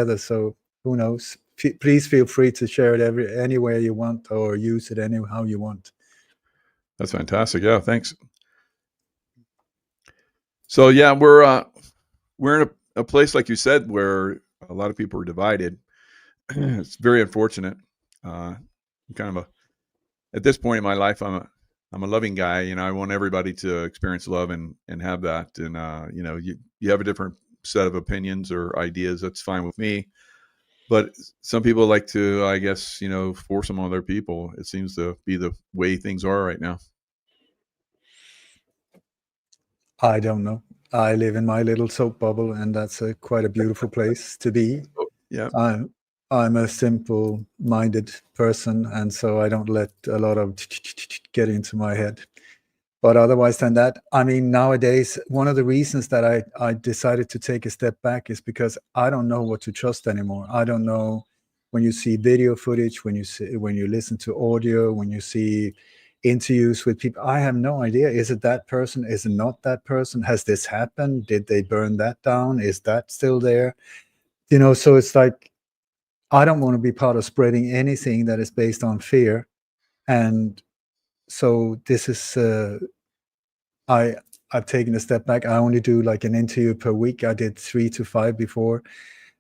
together. So who knows? Please feel free to share it anywhere you want, or use it how you want. That's fantastic. Yeah, thanks. So yeah, we're in a place, like you said, where a lot of people are divided. It's very unfortunate. Kind of at this point in my life, I'm a loving guy. You know, I want everybody to experience love and have that. And you know, you have a different set of opinions or ideas. That's fine with me. But some people like to, I guess, you know, force them on other people. It seems to be the way things are right now. I don't know. I live in my little soap bubble, and that's quite a beautiful place to be. Oh, yeah. I'm a simple-minded person, and so I don't let a lot of get into my head. But otherwise than that, I mean, nowadays, one of the reasons that I decided to take a step back is because I don't know what to trust anymore. I don't know, when you see video footage, when you listen to audio, when you see interviews with people, I have no idea. Is it that person? Is it not that person? Has this happened? Did they burn that down? Is that still there? You know, so it's like, I don't want to be part of spreading anything that is based on fear. And so this is, I've taken a step back. I only do like an interview per week. I did 3 to 5 before,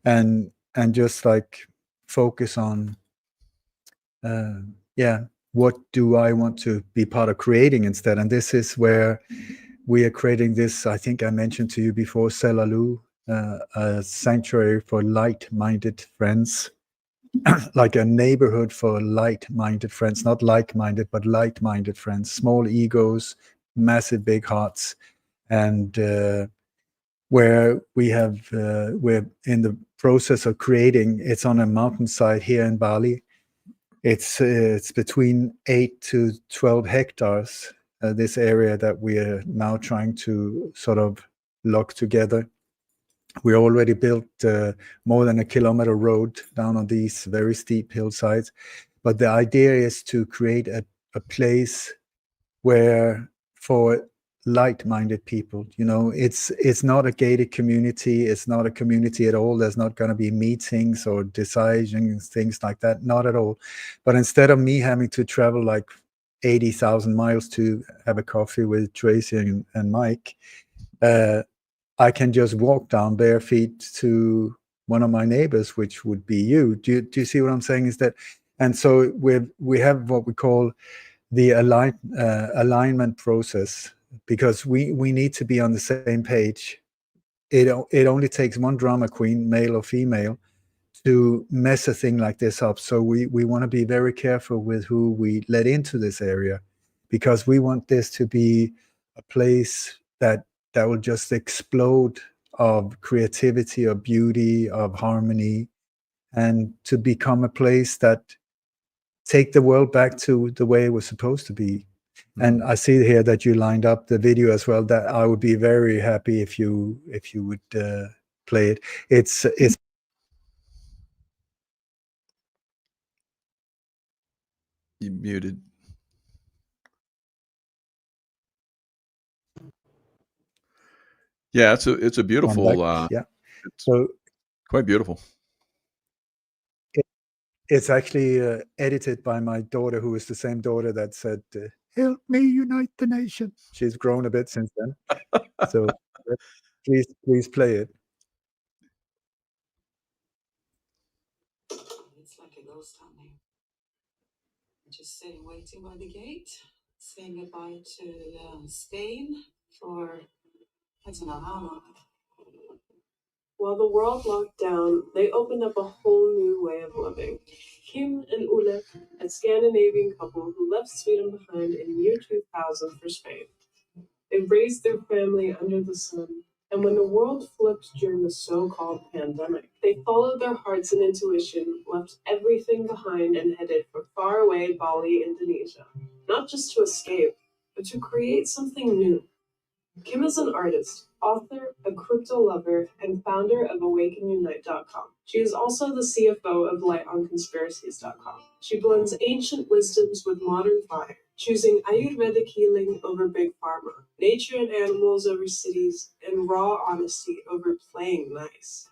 and just like focus on, yeah, what do I want to be part of creating instead? And this is where we are creating this. I think I mentioned to you before, Selalu, a sanctuary for light-minded friends. Like a neighborhood for light-minded friends, not like-minded, but light-minded friends, small egos, massive big hearts. And where we're in the process of creating, it's on a mountainside here in Bali. It's between 8 to 12 hectares, this area that we are now trying to sort of lock together. We already built more than a kilometer road down on these very steep hillsides. But the idea is to create a place where, for light-minded people, you know, it's not a gated community. It's not a community at all. There's not going to be meetings or decisions, things like that. Not at all. But instead of me having to travel like 80,000 miles to have a coffee with Tracy and Mike, I can just walk down bare feet to one of my neighbors, which would be you. Do you see what I'm saying? Is that, and so we have what we call the alignment process, because we need to be on the same page. It only takes one drama queen, male or female, to mess a thing like this up. So we want to be very careful with who we let into this area, because we want this to be a place that will just explode of creativity, of beauty, of harmony, and to become a place that take the world back to the way it was supposed to be. And I see here that you lined up the video as well. That I would be very happy if you would play it. It's You muted. Yeah, it's a beautiful. yeah. So quite beautiful. It's actually edited by my daughter, who is the same daughter that said, "Help me unite the nation." She's grown a bit since then. So please play it. It's like a ghost hunting. Just sitting, waiting by the gate, saying goodbye to Spain for I don't know how long. While the world locked down, they opened up a whole new way of living. Kim and Ole, a Scandinavian couple who left Sweden behind in the year 2000 for Spain. They raised their family under the sun, and when the world flipped during the so-called pandemic, they followed their hearts and intuition, left everything behind, and headed for faraway Bali, Indonesia. Not just to escape, but to create something new. Kim is an artist, author, a crypto lover, and founder of AwakenUnite.com. She is also the CFO of LightonConspiracies.com. She blends ancient wisdoms with modern fire, choosing Ayurvedic healing over big pharma, nature and animals over cities, and raw honesty over playing nice.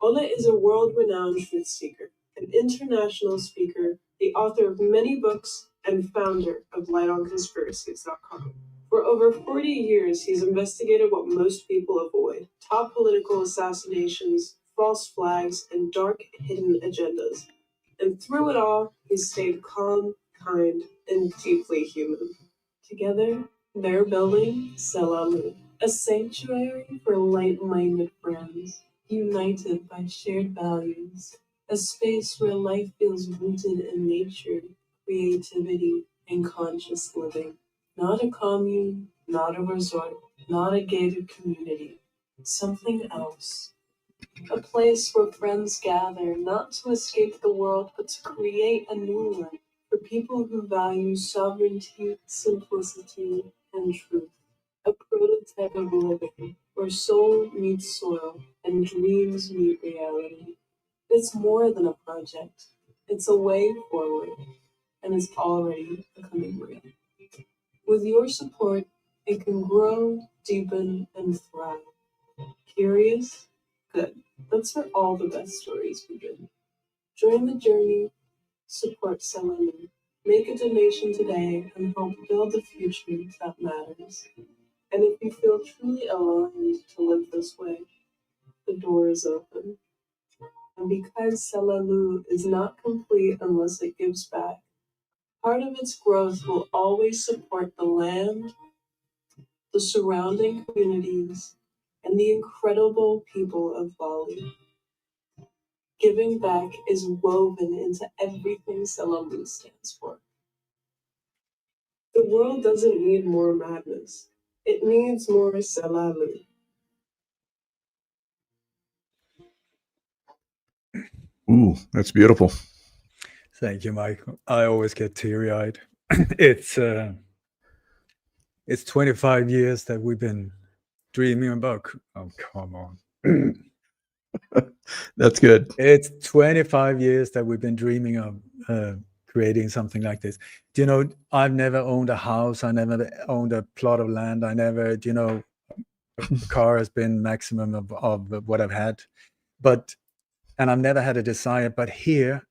Ola is a world-renowned truth seeker, an international speaker, the author of many books, and founder of lightonconspiracies.com. For over 40 years, he's investigated what most people avoid: top political assassinations, false flags, and dark hidden agendas. And through it all, he's stayed calm, kind, and deeply human. Together, they're building Selamu, a sanctuary for light-minded friends, united by shared values, a space where life feels rooted in nature, creativity, and conscious living. Not a commune, not a resort, not a gated community, something else. A place where friends gather not to escape the world, but to create a new one for people who value sovereignty, simplicity, and truth. A prototype of living where soul meets soil and dreams meet reality. It's more than a project, it's a way forward, and it's already becoming real. With your support, it can grow, deepen, and thrive. Curious? Good. That's where all the best stories begin. Join the journey, support Selene. Make a donation today and help build the future that matters. And if you feel truly aligned to live this way, the door is open. And because Selalu is not complete unless it gives back, part of its growth will always support the land, the surrounding communities, and the incredible people of Bali. Giving back is woven into everything Selalu stands for. The world doesn't need more madness. It needs more Selalu. Ooh, that's beautiful. Thank you, Michael. I always get teary-eyed. It's 25 years that we've been dreaming about. Oh, come on. That's good. It's 25 years that we've been dreaming of creating something like this. Do you know, I've never owned a house. I never owned a plot of land. I never, you know, a car has been maximum of what I've had. And I've never had a desire. But here,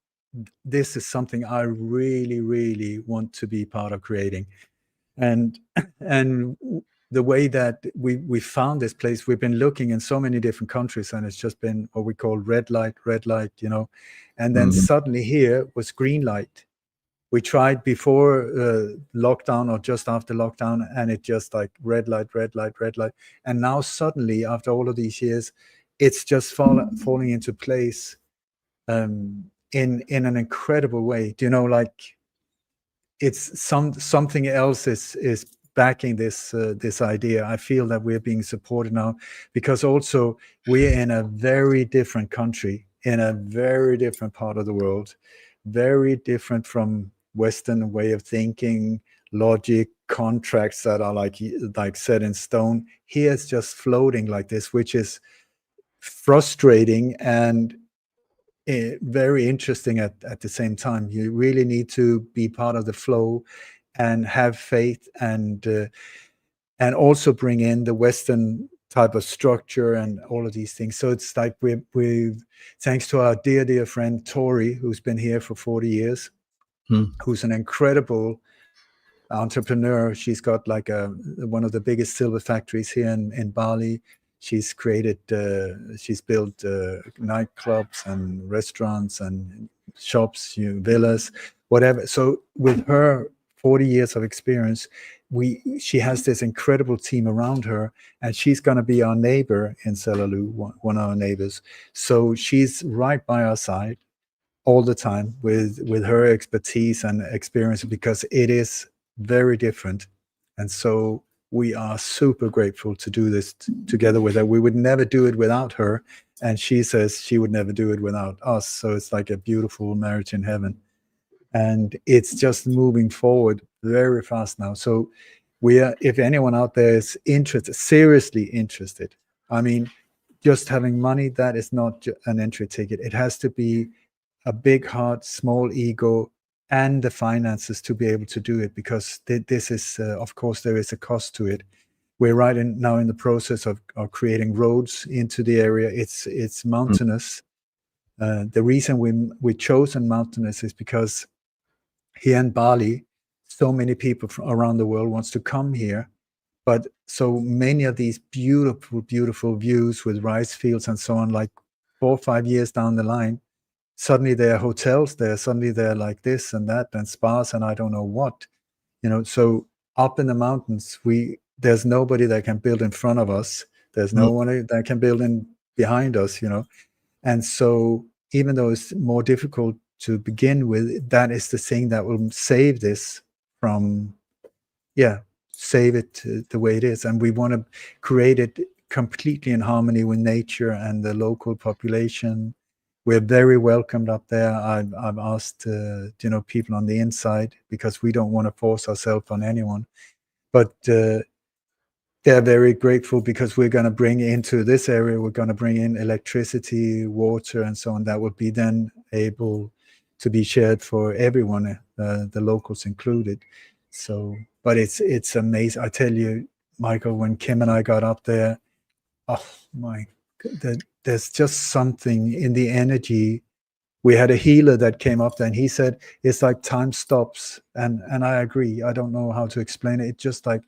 this is something I really, really want to be part of creating. And the way that we found this place, we've been looking in so many different countries, and it's just been what we call red light, you know. And then suddenly here was green light. We tried before lockdown or just after lockdown, and it just like red light. And now suddenly, after all of these years, it's just falling into place in an incredible way. Do you know, like it's something else is backing this idea. I feel that we're being supported now because also we're in a very different country, in a very different part of the world, very different from Western way of thinking, logic, contracts that are like set in stone. Here it's just floating like this, which is frustrating and very interesting at the same time. You really need to be part of the flow and have faith and also bring in the Western type of structure and all of these things. So it's like we've thanks to our dear friend Tori, who's been here for 40 years, who's an incredible entrepreneur. She's got like one of the biggest silver factories here in Bali. She's created, she's built nightclubs and restaurants and shops, villas, whatever. So with her 40 years of experience, she has this incredible team around her, and she's going to be our neighbor in Selalu, one of our neighbors. So she's right by our side all the time with her expertise and experience, because it is very different. And so we are super grateful to do this together with her. We would never do it without her, and she says she would never do it without us. So it's like a beautiful marriage in heaven, and it's just moving forward very fast now. So we are, if anyone out there is interested, seriously interested, I mean, just having money, that is not an entry ticket. It has to be a big heart, small ego, and the finances to be able to do it, because this is, of course, there is a cost to it. we're now in the process of creating roads into the area. It's mountainous. The reason we chosen mountainous is because here in Bali, so many people from around the world wants to come here, but so many of these beautiful views with rice fields and so on, like 4 or 5 years down the line, suddenly there are hotels there, suddenly they're like this and that and spas and I don't know what, so up in the mountains, there's nobody that can build in front of us. There's no one that can build in behind us, and so even though it's more difficult to begin with, that is the thing that will save this from, save it the way it is. And we want to create it completely in harmony with nature and the local population. We're very welcomed up there. I've asked, people on the inside, because we don't want to force ourselves on anyone. But they're very grateful because we're going to bring into this area, we're going to bring in electricity, water, and so on. That will be then able to be shared for everyone, the locals included. So, but it's amazing. I tell you, Michael, when Kim and I got up there, oh my God, there's just something in the energy. We had a healer that came up there and he said, it's like time stops. And I agree. I don't know how to explain it. It's just like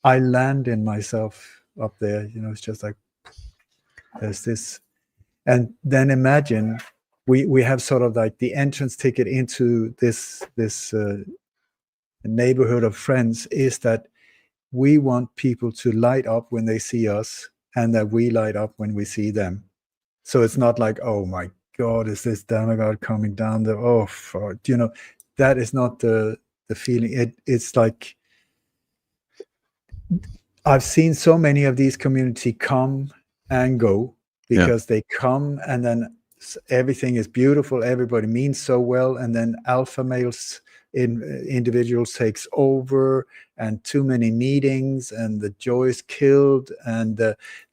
I land in myself up there, it's just like, there's this. And then imagine we have sort of like the entrance ticket into this neighborhood of friends is that we want people to light up when they see us and that we light up when we see them. So it's not like, oh my God, is this demigod coming down the, that is not the feeling. It's like, I've seen so many of these communities come and go because they come and then everything is beautiful. Everybody means so well. And then alpha males individuals takes over and too many meetings and the joy is killed. And,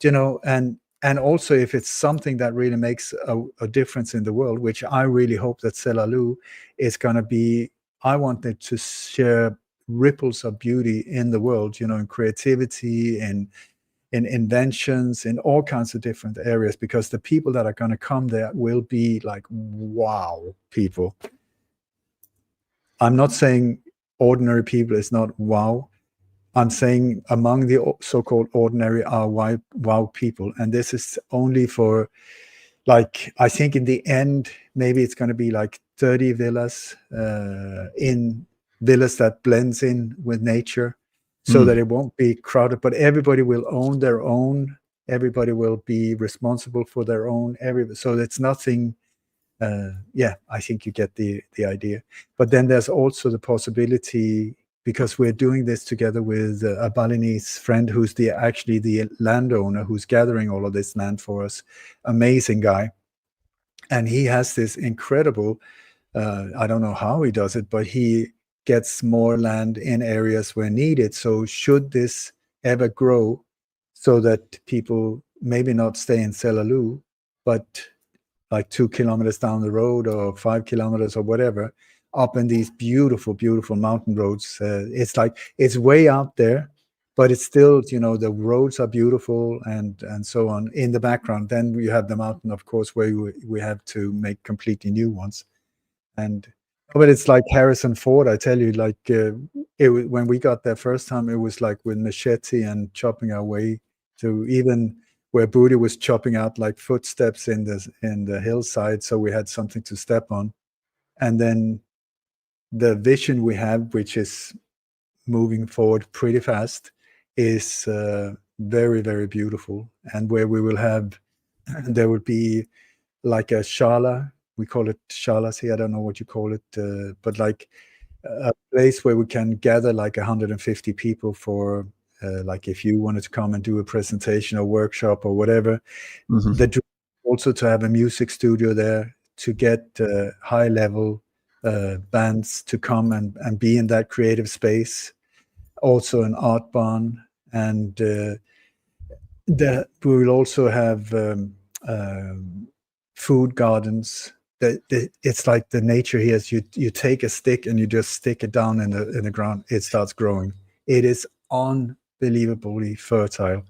and also if it's something that really makes a difference in the world, which I really hope that Selalu is going to be, I want it to share ripples of beauty in the world, in creativity and in inventions, in all kinds of different areas, because the people that are going to come there will be like, wow, people. I'm not saying ordinary people is not wow. I'm saying among the so-called ordinary are wow people. And this is only for, like, I think in the end, maybe it's going to be like 30 villas in villas that blends in with nature so that it won't be crowded, but everybody will own their own. Everybody will be responsible for their own. So it's nothing. I think you get the idea. But then there's also the possibility, because we're doing this together with a Balinese friend who's actually the landowner who's gathering all of this land for us. Amazing guy. And he has this incredible, I don't know how he does it, but he gets more land in areas where needed. So should this ever grow so that people maybe not stay in Selalu, but like 2 kilometers down the road or 5 kilometers or whatever, up in these beautiful, beautiful mountain roads. It's like, it's way out there, but it's still, the roads are beautiful and so on in the background. Then you have the mountain, of course, where we have to make completely new ones. But it's like Harrison Ford, I tell you, like when we got there first time, it was like with machete and chopping our way to even where Booty was chopping out like footsteps in the hillside, so we had something to step on. And then the vision we have, which is moving forward pretty fast, is very, very beautiful. And where we will have, there will be like a shala. We call it shalas here. I don't know what you call it, but like a place where we can gather like 150 people for like if you wanted to come and do a presentation or workshop or whatever. The dream also to have a music studio there, to get high level bands to come and be in that creative space. Also an art barn, and we will also have food gardens. It's like the nature here is you take a stick and you just stick it down in the ground. It starts growing. It is unbelievably fertile.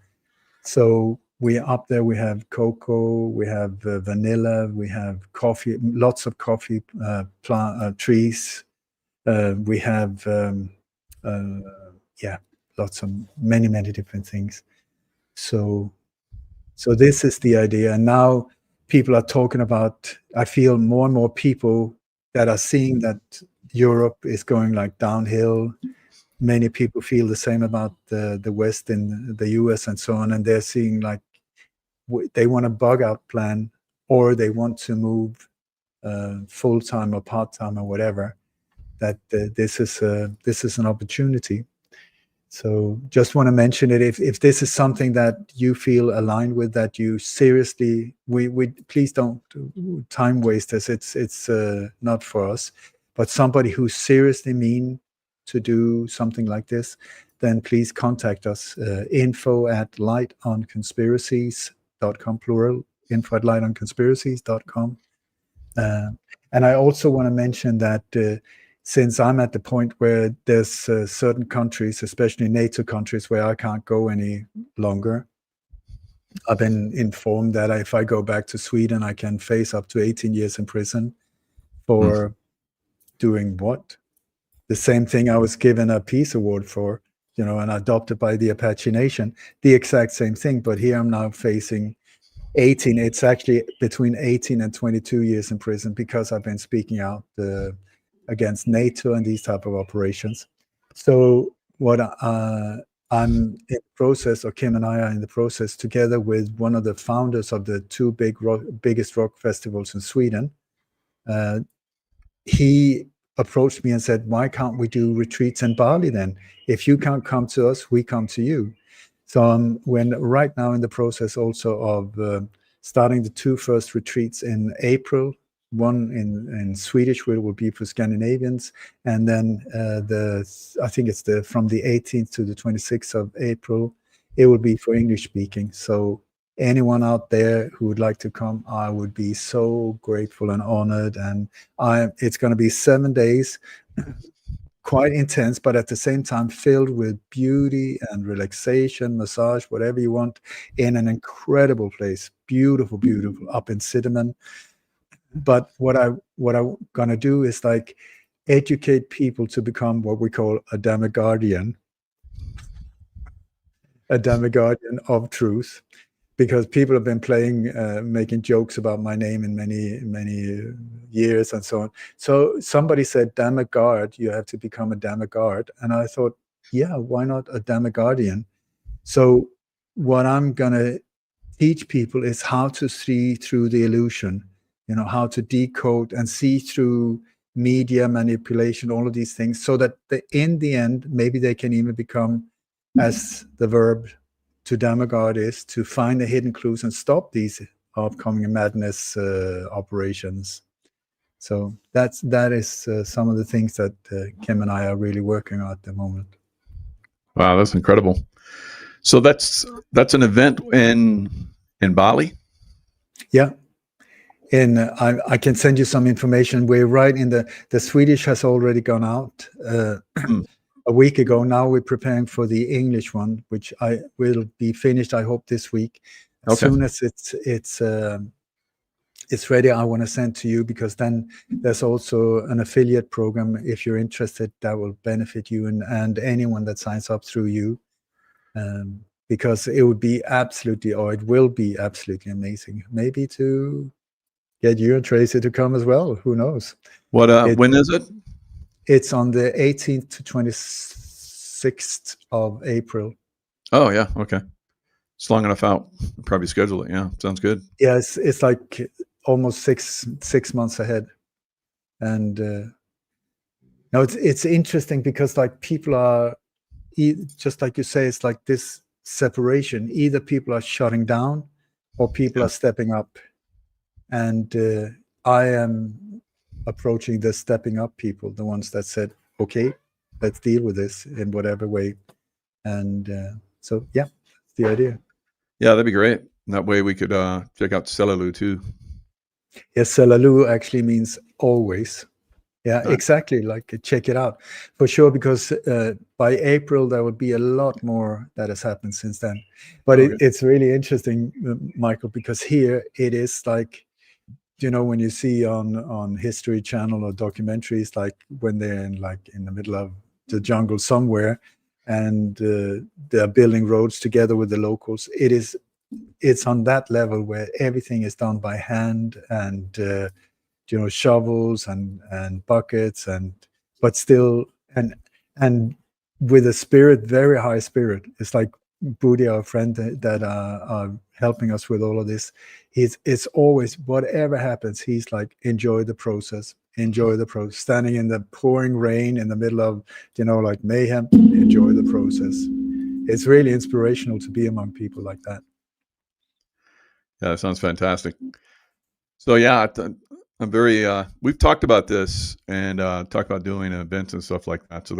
So we're up there. We have cocoa, we have vanilla, we have coffee, lots of coffee trees. We have lots of many different things. So this is the idea. And now people are talking about, I feel more and more people that are seeing that Europe is going like downhill. Many people feel the same about the West in the US and so on. And they're seeing like they want a bug out plan, or they want to move full-time or part-time or whatever, that this is an opportunity. So just want to mention it. If this is something that you feel aligned with, that you seriously, we please don't time waste us. It's not for us. But somebody who's seriously mean to do something like this, then please contact us. info@lightonconspiracies.com, plural, info@lightonconspiracies.com. And I also want to mention that since I'm at the point where there's certain countries, especially NATO countries, where I can't go any longer, I've been informed that if I go back to Sweden, I can face up to 18 years in prison for doing what? The same thing I was given a peace award for, and adopted by the Apache Nation, the exact same thing. But here I'm now facing 18. It's actually between 18 and 22 years in prison because I've been speaking out against NATO and these type of operations. So what I'm in the process, or Kim and I are in the process, together with one of the founders of the two biggest rock festivals in Sweden. He approached me and said, why can't we do retreats in Bali then? If you can't come to us, we come to you. So we're right now in the process also of starting the two first retreats in April. One in Swedish, where it will be for Scandinavians, and then I think it's from the 18th to the 26th of April, it will be for English speaking. So anyone out there who would like to come, I would be so grateful and honored. And it's going to be 7 days, quite intense, but at the same time filled with beauty and relaxation, massage, whatever you want, in an incredible place. Beautiful, up in Cinnamon. But what I'm gonna do is like educate people to become what we call a demiguardian of truth, because people have been playing, making jokes about my name in many years and so on. So somebody said, demiguard, you have to become a demiguard. And I thought, yeah, why not a demiguardian? So what I'm gonna teach people is how to see through the illusion, how to decode and see through media manipulation, all of these things, so that in the end, maybe they can even become, as the verb to demiguard is, to find the hidden clues and stop these upcoming madness operations. So that is some of the things that Kim and I are really working on at the moment. Wow, that's incredible. So that's an event in Bali? Yeah. I can send you some information. We're right in the Swedish has already gone out a week ago. Now we're preparing for the English one, which I will be finished, I hope, this week. As soon as it's ready, I want to send to you, because then there's also an affiliate program, if you're interested, that will benefit you and anyone that signs up through you. Because it will be absolutely amazing. Maybe to get you and Tracy to come as well. Who knows? When is it? It's on the 18th to 26th of April. Oh, yeah. Okay. It's long enough out. I'll probably schedule it. Yeah. Sounds good. Yeah, it's like almost six months ahead. And now it's interesting because like people are, just like you say, it's like this separation. Either people are shutting down or people are stepping up. And I am approaching the stepping up people, the ones that said, okay, let's deal with this in whatever way. And so, yeah, that's the idea. Yeah, that'd be great. And that way we could check out Selalu too. Yes, Selalu actually means always. Yeah, Nice. exactly. Like check it out for sure, because by April there will be a lot more that has happened since then. But Okay. it's really interesting, Michael, because here it is like, when you see on History Channel or documentaries, like when they're in the middle of the jungle somewhere, and they're building roads together with the locals. It's on that level where everything is done by hand, and shovels and buckets, but still, and with a spirit, very high spirit. It's like Budi, our friend that are helping us with all of this. It's always, whatever happens, he's like, enjoy the process, standing in the pouring rain in the middle of like mayhem, enjoy the process. It's really inspirational to be among people like that. Yeah, that sounds fantastic. So yeah, I'm very. We've talked about this and talked about doing events and stuff like that. So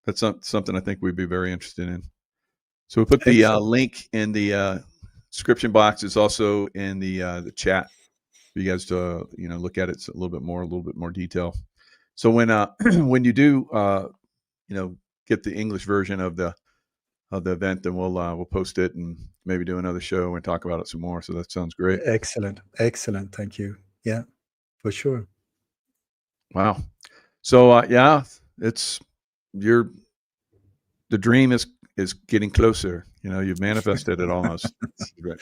that's something I think we'd be very interested in. So we put the Excellent. link in the description box. It's also in the chat for you guys to look at it a little bit more detail. So when when you do get the English version of the event, then we'll post it and maybe do another show and talk about it some more. So that sounds great. Excellent. Thank you. Yeah, for sure. Wow. So yeah, the dream is getting closer. You've manifested it almost. Right.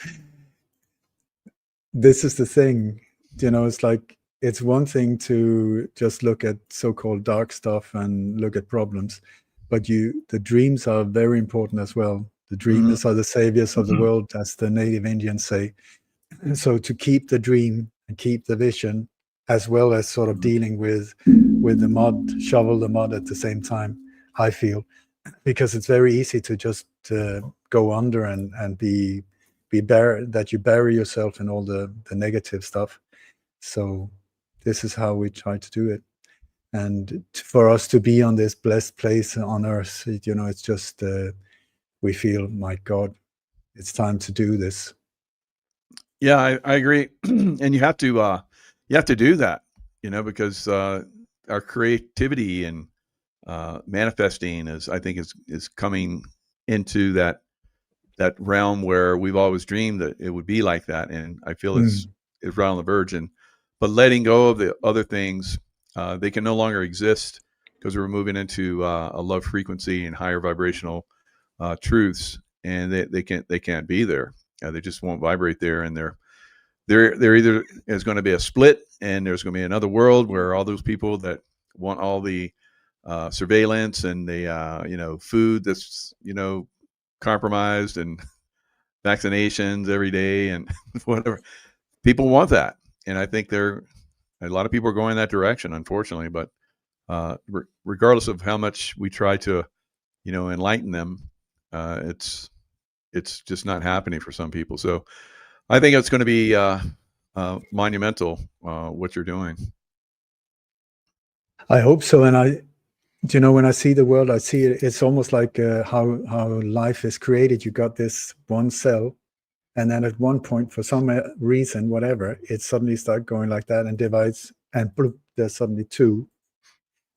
This is the thing, it's like, it's one thing to just look at so-called dark stuff and look at problems, but the dreams are very important as well. The dreamers are the saviors of the world, as the native Indians say. And so to keep the dream and keep the vision, as well as sort of dealing with the mud, shovel the mud at the same time, I feel, because it's very easy to just go under and be that you bury yourself in all the negative stuff. So this is how we try to do it. And for us to be on this blessed place on earth, it's just we feel, my God, it's time to do this. Yeah, I agree. And you have to do that, because our creativity and manifesting I think is coming into that realm where we've always dreamed that it would be like that, and I feel it's right on the verge. But letting go of the other things, they can no longer exist because we're moving into a low frequency and higher vibrational truths, and they can't be there. They just won't vibrate there, and they're either there's going to be a split, and there's going to be another world where all those people that want all the surveillance and the food that's compromised and vaccinations every day and whatever, people want that, and I think a lot of people are going that direction, unfortunately. But regardless of how much we try to enlighten them, it's just not happening for some people. So I think it's going to be monumental what you're doing. I hope so. And when I see the world, I see it, it's almost like how life is created. You got this one cell, and then at one point, for some reason, whatever, it suddenly starts going like that and divides, and bloop, there's suddenly two.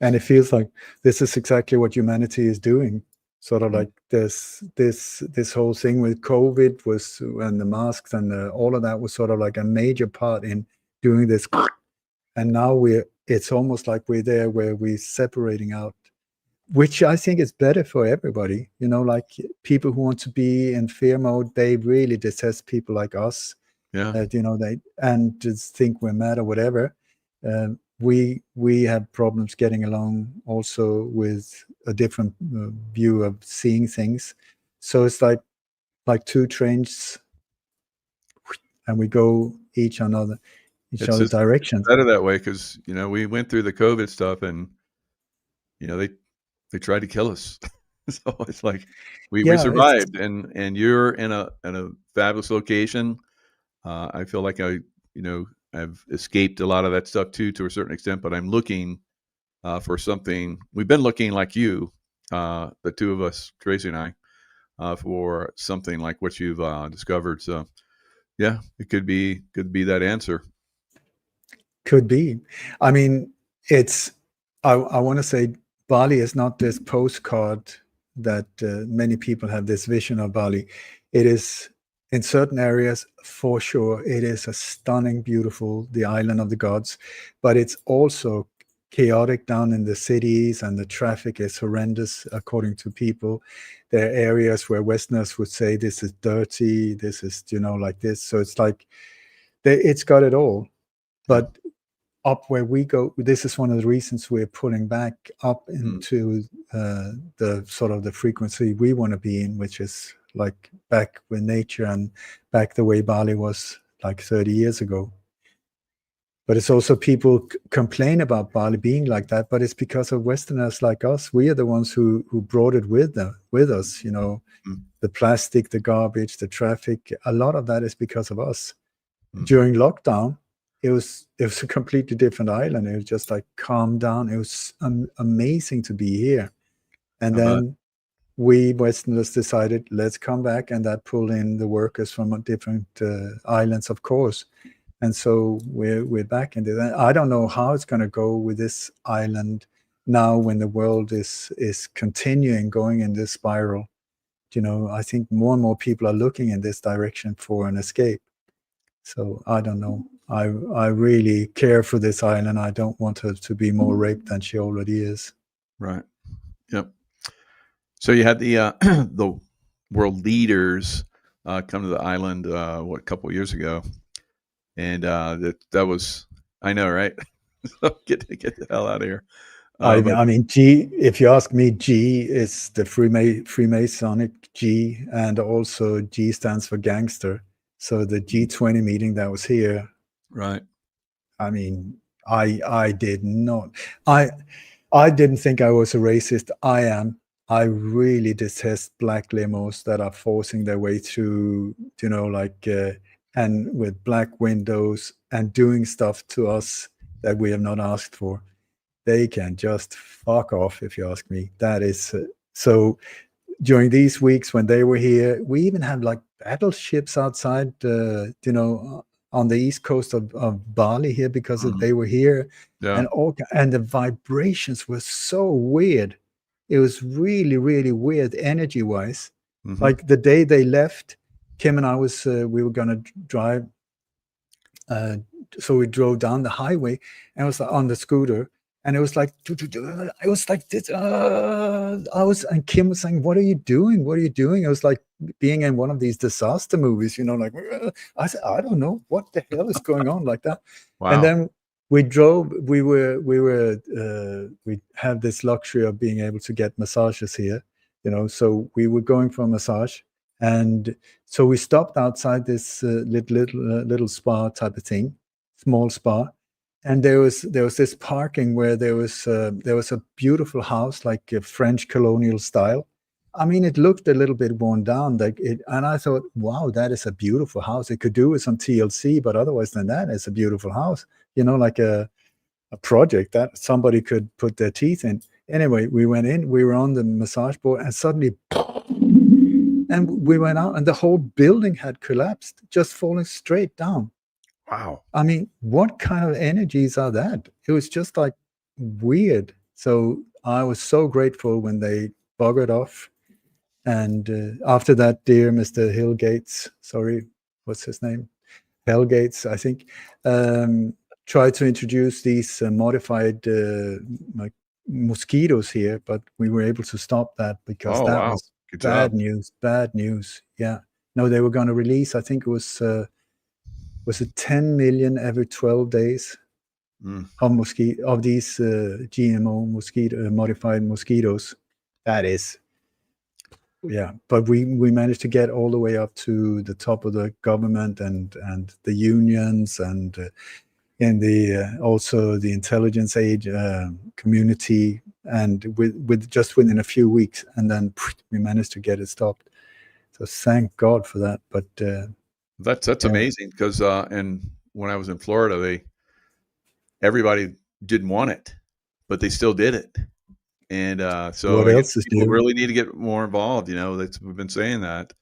And it feels like this is exactly what humanity is doing. Sort of like this whole thing with COVID was, and the masks and all of that was sort of like a major part in doing this. And now it's almost like we're there where we're separating out, which I think is better for everybody. Like people who want to be in fear mode, they really detest people like us. Yeah. They and just think we're mad or whatever. We have problems getting along also with a different view of seeing things. So it's like two trains, and we go each other's directions. Better that way, because we went through the COVID stuff, and they tried to kill us. So it's like we survived, and you're in a fabulous location. I feel like I've escaped a lot of that stuff too, to a certain extent, but I'm looking for something. We've been looking, like you, the two of us, Tracy and I, for something like what you've discovered. So yeah, it could be that answer. Could be. I mean, I want to say Bali is not this postcard that many people have this vision of Bali. It is, in certain areas, for sure, it is a stunning, beautiful, the island of the gods, but it's also chaotic down in the cities, and the traffic is horrendous according to people. There are areas where Westerners would say this is dirty, this is, like this. So it's like, it's got it all. But up where we go, this is one of the reasons we're pulling back up into the sort of the frequency we want to be in, which is like back with nature and back the way Bali was like 30 years ago. But it's also people complain about Bali being like that, but it's because of Westerners like us. We are the ones who brought it with us, the plastic, the garbage, the traffic. A lot of that is because of us. During lockdown, it was a completely different island. It was just like calm down. It was amazing to be here. And then we Westerners decided, let's come back, and that pulled in the workers from different islands, of course. And so we're back into that. I don't know how it's going to go with this island now when the world is continuing going in this spiral. I think more and more people are looking in this direction for an escape. So I don't know. I really care for this island. I don't want her to be more raped than she already is. Right. Yep. So you had the world leaders come to the island a couple of years ago, and that was, I know, right? get the hell out of here. I mean, G. If you ask me, G is the Freemasonic G, and also G stands for gangster. So the G20 meeting that was here, right? I mean, I did not. I didn't think I was a racist. I am. I really detest black limos that are forcing their way through, and with black windows and doing stuff to us that we have not asked for. They can just fuck off, if you ask me. That is so. During these weeks when they were here, we even had like battleships outside, on the east coast of Bali here because they were here, and the vibrations were so weird. It was really, really weird energy-wise. Like the day they left, Kim and I we were gonna drive, so we drove down the highway, and it was on the scooter. And it was like, it was like this. And Kim was saying, "What are you doing? What are you doing?" It was like being in one of these disaster movies, like, I said, I don't know what the hell is going on, like that. Wow. And then we drove, we have this luxury of being able to get massages here, so we were going for a massage. And so we stopped outside this little spa type of thing, small spa. And there was this parking where there was a beautiful house, like a French colonial style. I mean, it looked a little bit worn down, and I thought, wow, that is a beautiful house. It could do with some TLC, but otherwise than that, it's a beautiful house. Like a project that somebody could put their teeth in. Anyway, we went in, we were on the massage board, and suddenly, and we went out, and the whole building had collapsed, just falling straight down. Wow. I mean, what kind of energies are that? It was just like weird. So I was so grateful when they buggered off. And after that, dear Mr. Hillgates, sorry, what's his name? Hellgates, I think, tried to introduce these modified like mosquitoes here, but we were able to stop that because was bad news. Yeah. No, they were going to release, I think it was it 10 million every 12 days of these GMO modified mosquitoes. That is, yeah. But we managed to get all the way up to the top of the government and the unions and in the also the intelligence age community, and with just within a few weeks, and then we managed to get it stopped. So thank God for that. But that's amazing, because and when I was in Florida, everybody didn't want it, but they still did it. And so what else is people new? really need to get more involved. We've been saying that.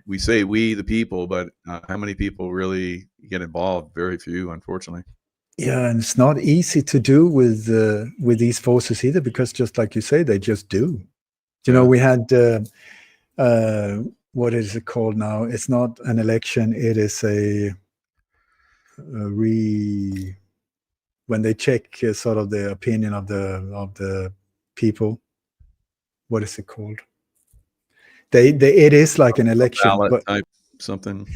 We say we the people, but how many people really get involved? Very few, unfortunately. Yeah, and it's not easy to do with these forces either, because just like you say, they just do. You know, we had what is it called now? It's not an election. It is when they check sort of the opinion of the people. What is it called? It is like an election, ballot but type something.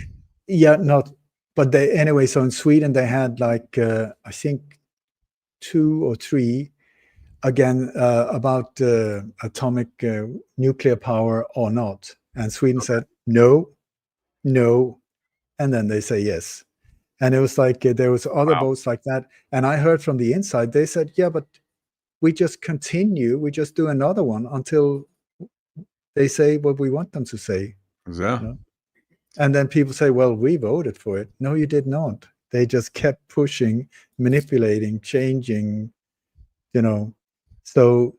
Yeah, not. But anyway. So in Sweden, they had like I think 2 or 3 again about atomic nuclear power or not, and Sweden said no, no, and then they say yes. And it was like there was other votes like that. And I heard from the inside, they said, yeah, but we just continue. We just do another one until they say what we want them to say. Yeah. You know? And then people say, well, we voted for it. No, you did not. They just kept pushing, manipulating, changing, you know. So,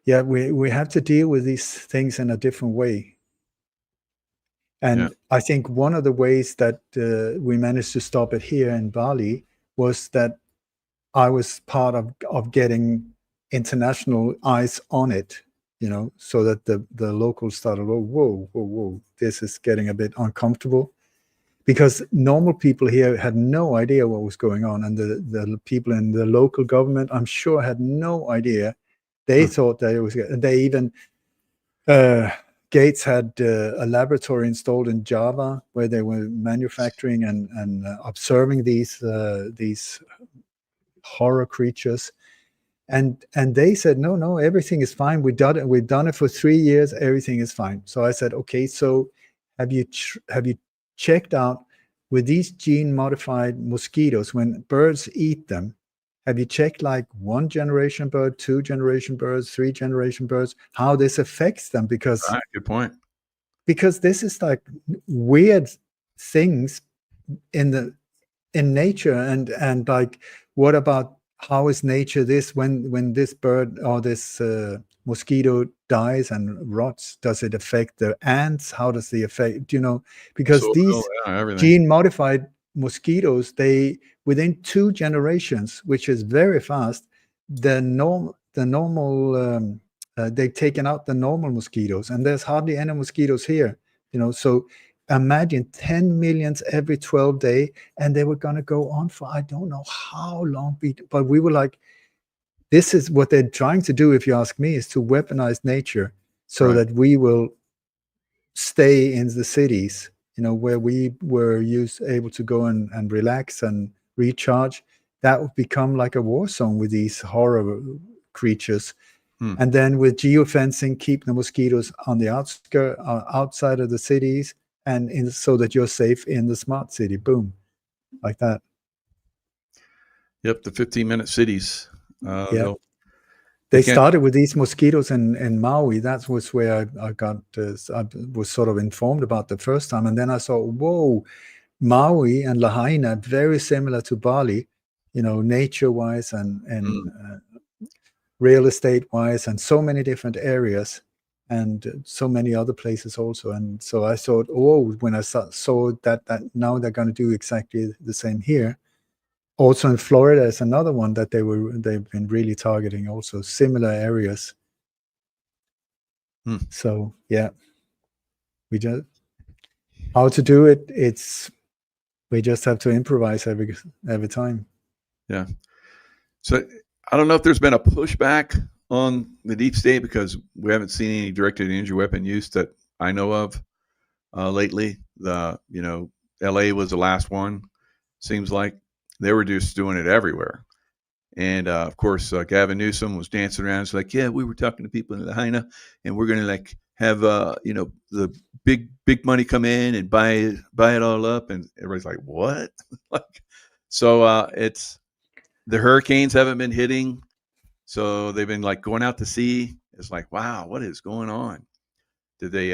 yeah, we have to deal with these things in a different way. And I think one of the ways that we managed to stop it here in Bali was that I was part of getting international eyes on it, you know, so that the locals started, oh, whoa, this is getting a bit uncomfortable. Because normal people here had no idea what was going on. And the people in the local government, I'm sure, had no idea. They thought that it was, they even, Gates had a laboratory installed in Java where they were manufacturing and observing these horror creatures. And they said, no, everything is fine. We've done it for 3 years. Everything is fine. So I said, okay, so have you checked out with these gene modified mosquitoes, when birds eat them, have you checked like 1 generation bird, 2 generation birds, 3 generation birds, how this affects them? Because good point. Because this is like weird things in nature, and like, what about how is nature this when this bird or this mosquito dies and rots? Does it affect the ants? How does the effect, you know, because these gene modified mosquitoes, they within 2 generations, which is very fast, the normal they've taken out the normal mosquitoes, and there's hardly any mosquitoes here, you know. So imagine 10 millions every 12 days, and they were going to go on for I don't know how long, but we were like, this is what they're trying to do, if you ask me, is to weaponize nature so that we will stay in the cities, you know, where we were able to go and relax and recharge. That would become like a war zone with these horror creatures. And then with geofencing, keep the mosquitoes on the outskirts, outside of the cities, and so that you're safe in the smart city. Boom, like that. Yep, the 15-minute cities. They started with these mosquitoes in Maui. That was where I got. I was sort of informed about the first time, and then I saw, whoa, Maui and Lahaina, very similar to Bali, you know, nature-wise and real estate-wise, and so many different areas, and so many other places also. And so I thought, oh, when I saw that now they're going to do exactly the same here. Also in Florida is another one that they've been really targeting, also similar areas. So yeah, we just how to do it. We just have to improvise every time. Yeah. So I don't know if there's been a pushback on the deep state, because we haven't seen any directed energy weapon use that I know of lately. LA was the last one. Seems like they were just doing it everywhere. And of course, Gavin Newsom was dancing around. It's like, yeah, we were talking to people in Lahaina, and we're going to like have the big money come in and buy it all up. And everybody's like, what? It's the hurricanes haven't been hitting, so they've been like going out to sea. It's like, wow, what is going on? Did they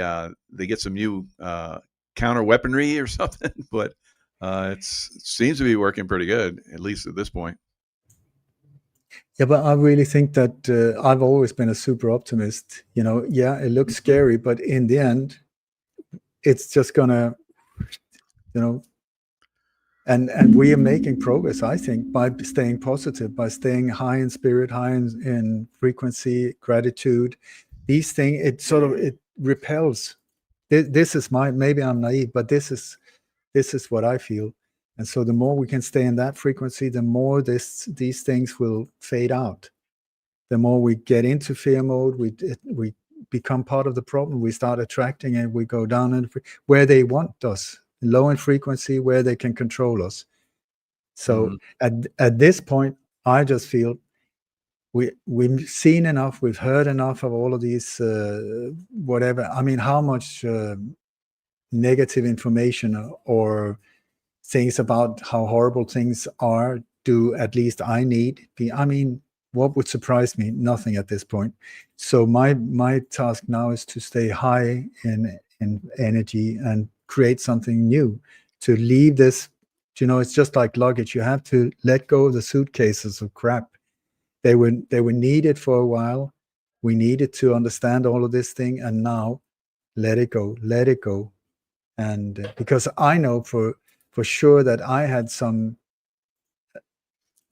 get some new counter weaponry or something? But it seems to be working pretty good, at least at this point. Yeah, but I really think that I've always been a super optimist. You know, yeah, it looks scary, but in the end, it's just gonna, you know, and we are making progress, I think, by staying positive, by staying high in spirit, high in frequency, gratitude. These things, it repels. This is maybe I'm naive, but this is what I feel. And so the more we can stay in that frequency, the more these things will fade out. The more we get into fear mode, we become part of the problem. We start attracting it. We go down in where they want us, low in frequency, where they can control us. So at this point, I just feel we've seen enough, we've heard enough of all of these whatever. I mean, how much negative information or things about how horrible things are do at least I need. I mean, what would surprise me? Nothing at this point. So my task now is to stay high in energy and create something new, to leave this, you know, it's just like luggage. You have to let go of the suitcases of crap. They were needed for a while. We needed to understand all of this thing, and now let it go. And because I know for sure that I had some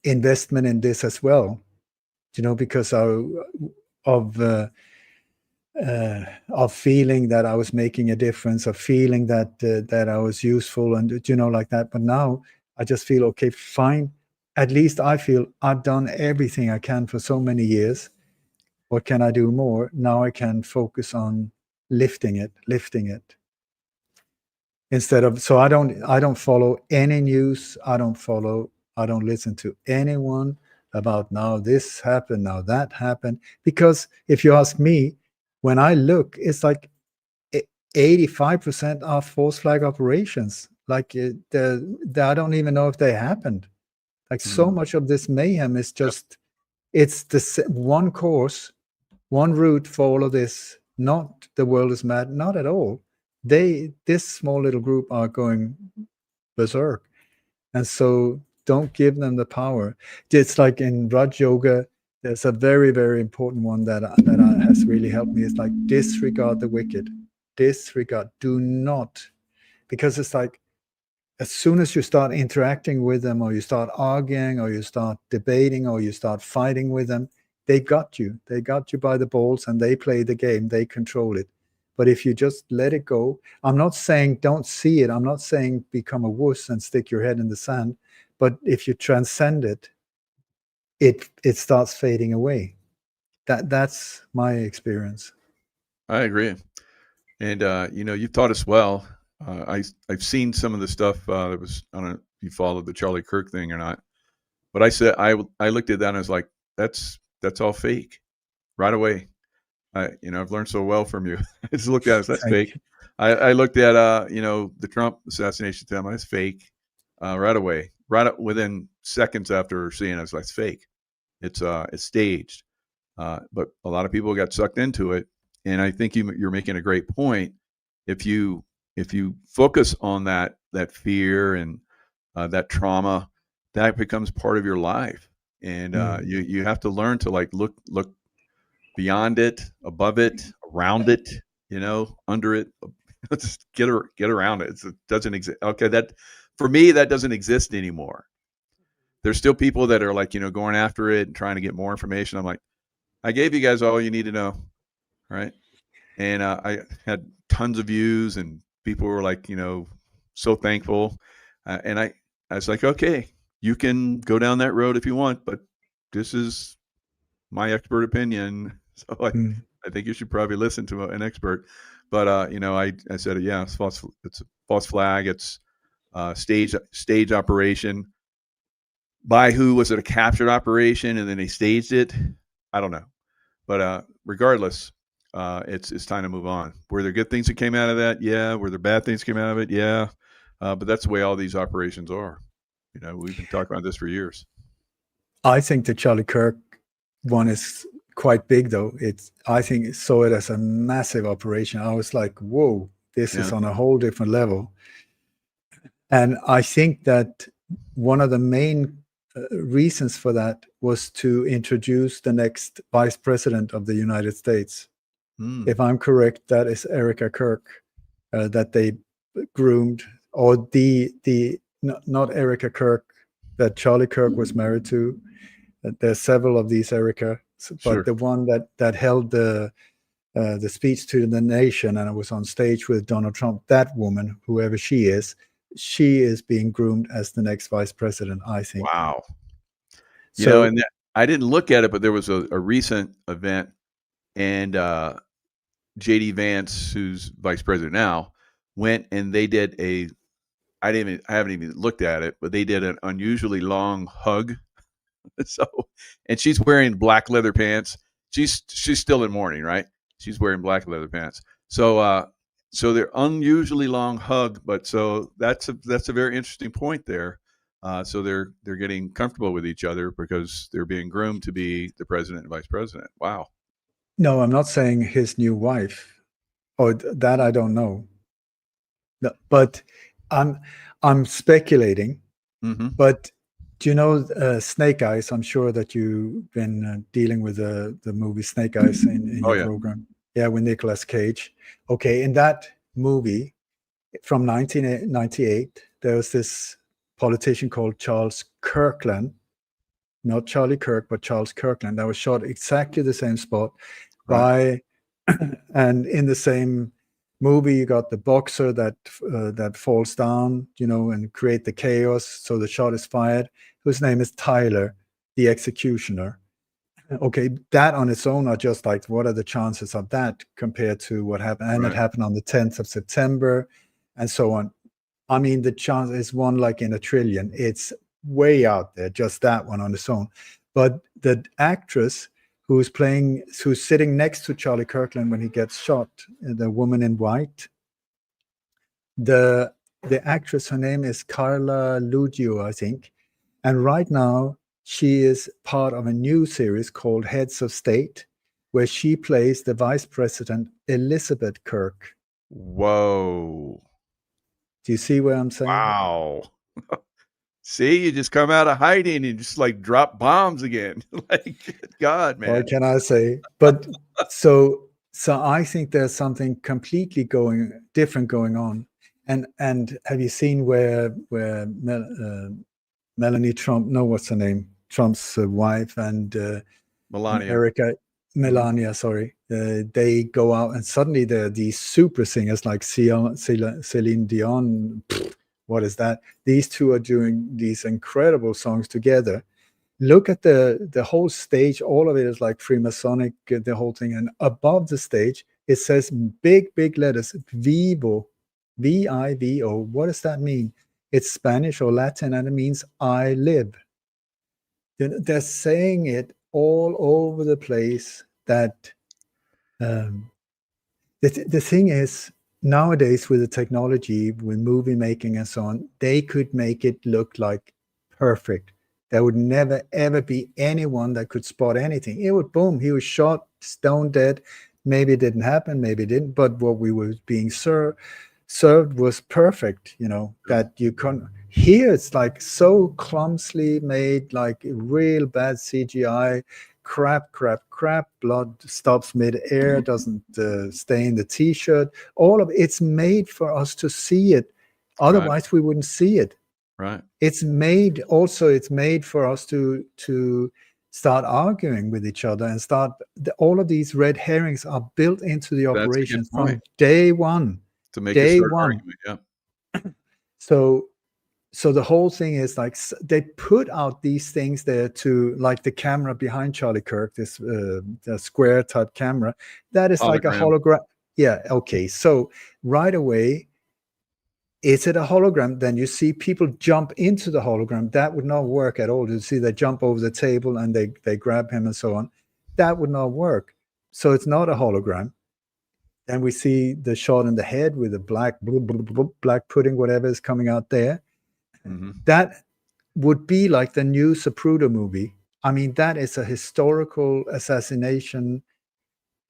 investment in this as well, you know, because of feeling that I was making a difference, of feeling that I was useful, and you know, like that. But now I just feel, okay, fine. At least I feel I've done everything I can for so many years. What can I do more? Now I can focus on lifting it. Instead of, so I don't follow any news. I don't listen to anyone about now this happened, now that happened. Because if you ask me, when I look, it's like 85% are false flag operations. Like I don't even know if they happened. Like so much of this mayhem is just, it's the one course, one route for all of this. Not the world is mad, not at all. This small little group are going berserk. And so don't give them the power. It's like in Raj Yoga, there's a very, very important one that has really helped me. It's like disregard the wicked. Disregard. Do not. Because it's like, as soon as you start interacting with them, or you start arguing, or you start debating, or you start fighting with them, they got you. They got you by the balls, and they play the game. They control it. But if you just let it go, I'm not saying don't see it. I'm not saying become a wuss and stick your head in the sand. But if you transcend it, it starts fading away. That's my experience. I agree. And, you know, you've taught us well. I've seen some of the stuff that was, I don't know if you followed the Charlie Kirk thing or not, but I said, I looked at that and I was like, that's all fake right away. You know, I've learned so well from you. I just looked at it, that's fake. I looked at, you know, the Trump assassination attempt, that's fake right away, within seconds after seeing it. I was like, it's fake. It's staged. But a lot of people got sucked into it. And I think you're making a great point. If you focus on that fear and that trauma, that becomes part of your life. And you have to learn to like look beyond it, above it, around it, you know, under it. Just get around it. It doesn't exist. Okay, that for me, that doesn't exist anymore. There's still people that are like, you know, going after it and trying to get more information. I'm like, I gave you guys all you need to know, right? And I had tons of views, and people were like, you know, so thankful. And I was like, okay, you can go down that road if you want, but this is my expert opinion. So I think you should probably listen to an expert. But you know, I said, yeah, it's false. It's a false flag. It's stage operation. By who? Was it a captured operation and then they staged it? I don't know. But regardless, it's time to move on. Were there good things that came out of that? Yeah. Were there bad things that came out of it? Yeah. But that's the way all these operations are. You know, we've been talking about this for years. I think the Charlie Kirk one is quite big, though. I think it saw it as a massive operation. I was like, whoa, this is on a whole different level. And I think that one of the main reasons for that was to introduce the next vice president of the United States. If I'm correct, that is Erica Kirk. that they groomed, or not Erica Kirk that Charlie Kirk was married to. There's several of these Erica, but Sure. the one that held the speech to the nation and it was on stage with Donald Trump, that woman, whoever she is being groomed as the next vice president, I think. Wow. So, and I didn't look at it, but there was a recent event, and J.D. Vance, who's vice president now, went and they did I haven't even looked at it, but they did an unusually long hug. So, and she's wearing black leather pants. She's still in mourning, right? She's wearing black leather pants. So, so they're unusually long hug, but so that's a very interesting point there. So they're getting comfortable with each other because they're being groomed to be the president and vice president. Wow. no, I'm not saying his new wife, or that I don't know. No, but I'm speculating. Mm-hmm. But do you know Snake Eyes? I'm sure that you've been dealing with the movie Snake Eyes in your program. Yeah, with Nicolas Cage. Okay, in that movie from 1998, there was this politician called Charles Kirkland, not Charlie Kirk, but Charles Kirkland, that was shot exactly the same spot by, and in the same movie, you got the boxer that falls down, and create the chaos. So the shot is fired. Whose name is Tyler, the executioner. Okay, that on its own are just like, what are the chances of that compared to what happened? And it happened on the 10th of September and so on. I mean, the chance is one like in a trillion. It's way out there, just that one on its own. But the actress who's sitting next to Charlie Kirkland when he gets shot, the woman in white, the actress, her name is Carla Luggio, I think. And right now, she is part of a new series called Heads of State, where she plays the Vice President Elizabeth Kirk. Whoa. Do you see what I'm saying? Wow. See, you just come out of hiding and just like drop bombs again. Like, God, man. What can I say? But so I think there's something completely different going on. And have you seen where Melanie Trump, no, what's her name? Trump's wife and Melania, sorry. They go out and suddenly there are these super singers like Celine Dion. What is that? These two are doing these incredible songs together. Look at the whole stage. All of it is like Freemasonic, the whole thing. And above the stage, it says big letters, Vivo, V-I-V-O. What does that mean? It's Spanish or Latin, and it means I live. They're saying it all over the place that the thing is, nowadays with the technology, with movie making and so on, they could make it look like perfect. There would never, ever be anyone that could spot anything. It would, boom, he was shot, stone dead. Maybe it didn't happen, maybe it didn't, but what we were being served was perfect, that you couldn't. Here it's like so clumsily made, like real bad CGI, crap, blood stops mid-air, doesn't stain the t-shirt. All of it's made for us to see it. Otherwise we wouldn't see it. Right. It's made for us to start arguing with each other and all of these red herrings are built into the operation from day one. To make day one. Argument, yeah. So the whole thing is like they put out these things there to, like the camera behind Charlie Kirk, this the square type camera, that is like a hologram. Yeah. Okay. So right away, is it a hologram? Then you see people jump into the hologram. That would not work at all. You see they jump over the table and they grab him and so on. That would not work. So it's not a hologram. Then we see the shot in the head with the black pudding, whatever is coming out there. Mm-hmm. That would be like the new Zapruder movie. I mean, that is a historical assassination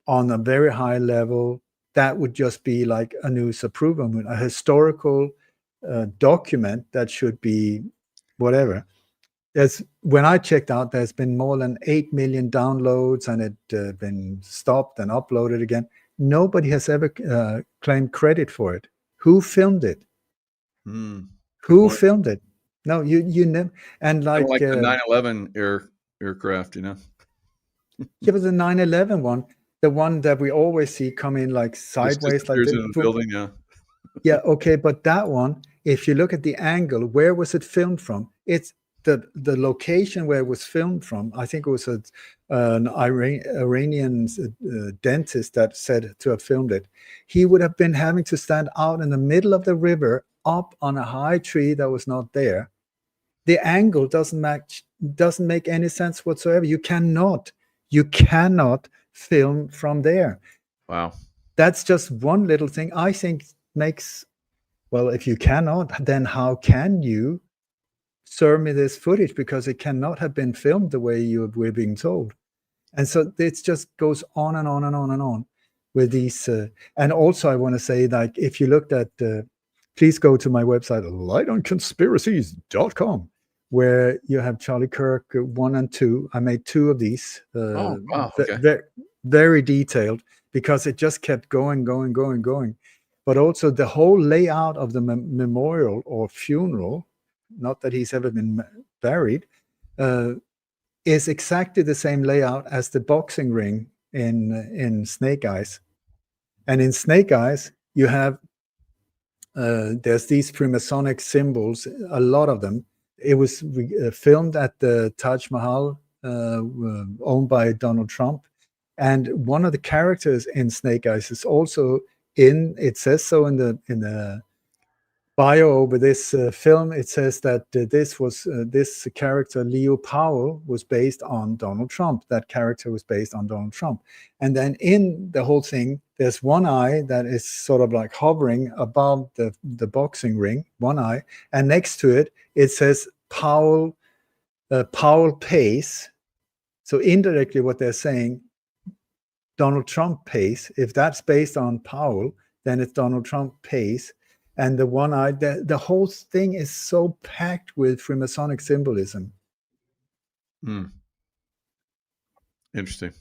on a very high level. That would just be like a new Zapruder movie, a historical document that should be whatever. When I checked out, there's been more than 8 million downloads and it been stopped and uploaded again. Nobody has ever claimed credit for it. Who filmed it? Hmm. Who Point. filmed it? No, you never. And Kind of like, like the 9/11 aircraft, you know. yeah, but the 9/11 one, the one that we always see come in like Just sideways, like disappears this. into the Boom. building. Yeah. Yeah, okay, but that one, if you look at the angle, where was it filmed from? It's the location where it was filmed from. I think it was an Iranian dentist that said to have filmed it. He would have been having to stand out in the middle of the river, up on a high tree that was not there. The angle doesn't make any sense whatsoever. You cannot film from there. Wow. That's just one little thing I think makes, well, if you cannot, then how can you serve me this footage? Because it cannot have been filmed the way we're being told. And so it just goes on and on and on and on with these. And also, I want to say, like, if you looked at, please go to my website, lightonconspiracies.com, where you have Charlie Kirk 1 and 2. I made 2 of these. Oh, wow. Okay. Very detailed, because it just kept going. But also the whole layout of the memorial or funeral, not that he's ever been buried, is exactly the same layout as the boxing ring in Snake Eyes. And in Snake Eyes, you have there's these Freemasonic symbols, a lot of them. It was filmed at the Taj Mahal, owned by Donald Trump. And one of the characters in Snake Eyes is also it says so in the bio over this film. It says that this character, Leo Powell, was based on Donald Trump. That character was based on Donald Trump. And then in the whole thing, there's one eye that is sort of like hovering above the boxing ring, one eye. And next to it, it says Powell pays. So indirectly what they're saying, Donald Trump pays. If that's based on Powell, then it's Donald Trump pays. And the one eye, the whole thing is so packed with Freemasonic symbolism. Interesting.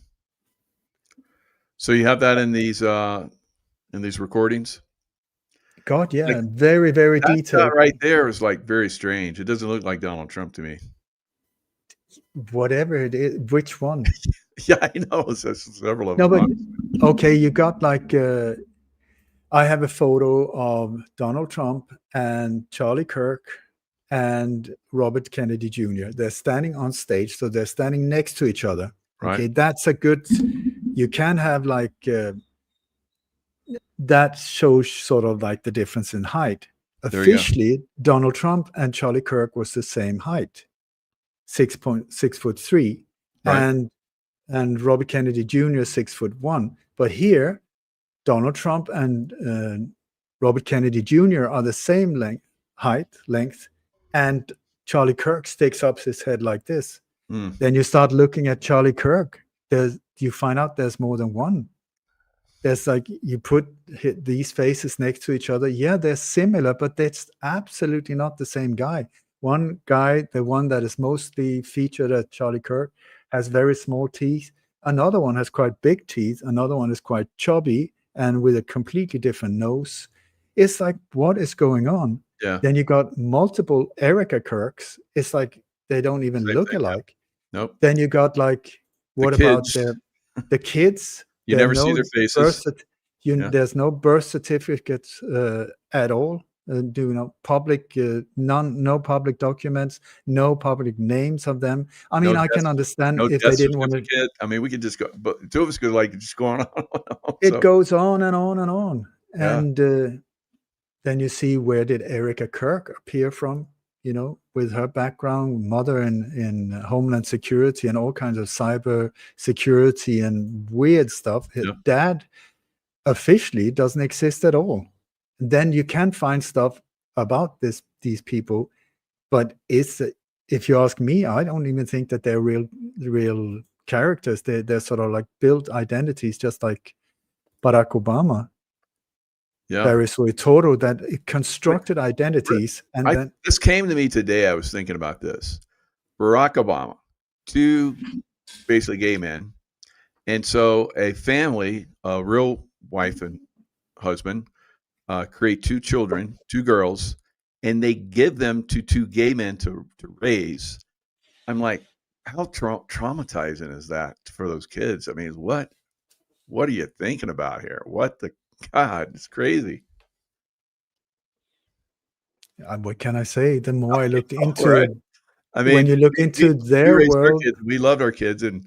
So you have that in these recordings? God, yeah, Like, very, very that detailed. shot right there is like very strange. It doesn't look like Donald Trump to me. Whatever it is, which one? Yeah, I know. There's several of No, them. but okay, you got like I have a photo of Donald Trump and Charlie Kirk and Robert Kennedy Jr. They're standing on stage, so they're standing next to each other. Right. Okay, that's a good. You can have like that shows sort of like the difference in height. Officially, Donald Trump and Charlie Kirk was the same height, 6'3", right. and Robert Kennedy Jr. 6'1". But here, Donald Trump and Robert Kennedy Jr. are the same length, and Charlie Kirk sticks up his head like this. Then you start looking at Charlie Kirk. You find out there's more than one. There's like, you put these faces next to each other. Yeah, they're similar, but that's absolutely not the same guy. One guy, the one that is mostly featured at Charlie Kirk, has very small teeth. Another one has quite big teeth. Another one is quite chubby and with a completely different nose. It's like, what is going on? Yeah. Then you got multiple Erica Kirks. It's like they don't even Same look thing, alike. yeah. Nope. Then you got like, what about the kids? You never see their faces. There's no birth certificates at all. Public, no public documents, no public names of them. I mean, I can understand if they didn't want to. I mean, we could just go, but two of us could like just go on and on. It goes on and on and on. Yeah. And then you see, where did Erica Kirk appear from? With her background, mother in Homeland Security and all kinds of cyber security and weird stuff. Her dad officially doesn't exist at all. And then you can find stuff about these people, but if you ask me, I don't even think that they're real characters. They're sort of like built identities, just like Barack Obama. Barry Soetoro, that constructed identities. And then this came to me today. I was thinking about this. Barack Obama, 2 basically gay men. And so a family, a real wife and husband, create 2 children, 2 girls, and they give them to 2 gay men to raise. I'm like, how traumatizing is that for those kids? I mean, what are you thinking about here? What the God? It's crazy. What can I say? The more I looked All into right. it, I when mean, you look into we their raised our world, kids. We loved our kids, and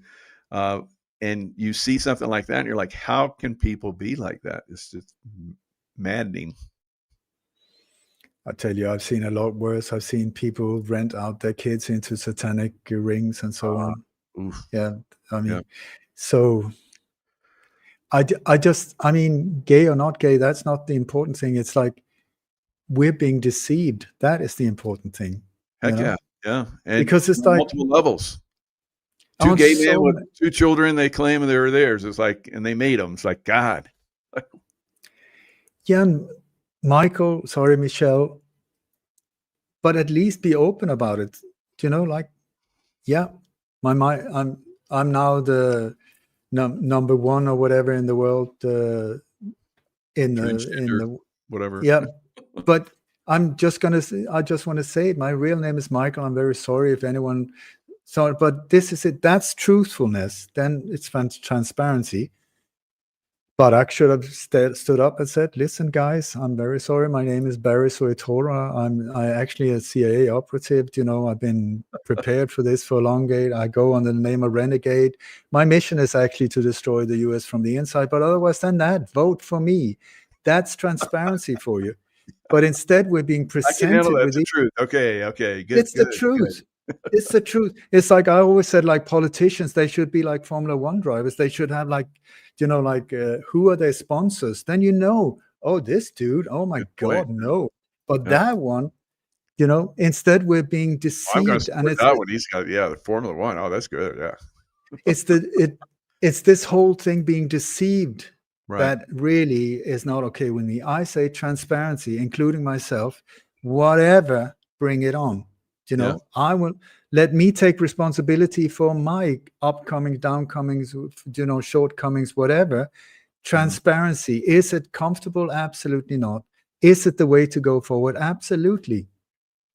you see something like that, and you're like, how can people be like that? It's just maddening. I tell you, I've seen a lot worse. I've seen people rent out their kids into satanic rings and so on. Oof. Yeah, I mean, Yeah. so I mean, gay or not gay, that's not the important thing. It's like we're being deceived. That is the important thing. Heck you know? yeah. And Because it's on like multiple levels. 2 on gay men so with 2 children, they claim they were theirs. It's like, and they made them. It's like, God. yeah, Michael, sorry, Michelle, but at least be open about it. Like, yeah, I'm now the number one or whatever in the world in Transgender, the whatever. yeah, but I just want to say it. My real name is Michael. I'm very sorry if anyone saw it, but this is it. That's truthfulness. Then it's transparency. But I should have stood up and said, "Listen, guys, I'm very sorry. My name is Barry Soetora. I actually a CIA operative. I've been prepared for this for a long time. I go under the name of Renegade. My mission is actually to destroy the U.S. from the inside. But otherwise than that, vote for me. That's transparency for you. But instead, we're being I can handle presented that. with It's the truth. Okay. Good. it's the truth. It's the truth. It's like I always said, like politicians, they should be like Formula One drivers. They should have like, who are their sponsors? Then oh, this dude, oh my Good point. God, no. But Yeah. that one, instead we're being I'm going to deceived. And support it's that one. He's got, the Formula One. Oh, that's good. Yeah. it's this whole thing being deceived Right. that really is not okay with me. I say transparency, including myself, whatever, bring it on. Yeah. I will let me take responsibility for my upcoming, downcomings, shortcomings, whatever. Transparency. Is it comfortable? Absolutely not. Is it the way to go forward? Absolutely.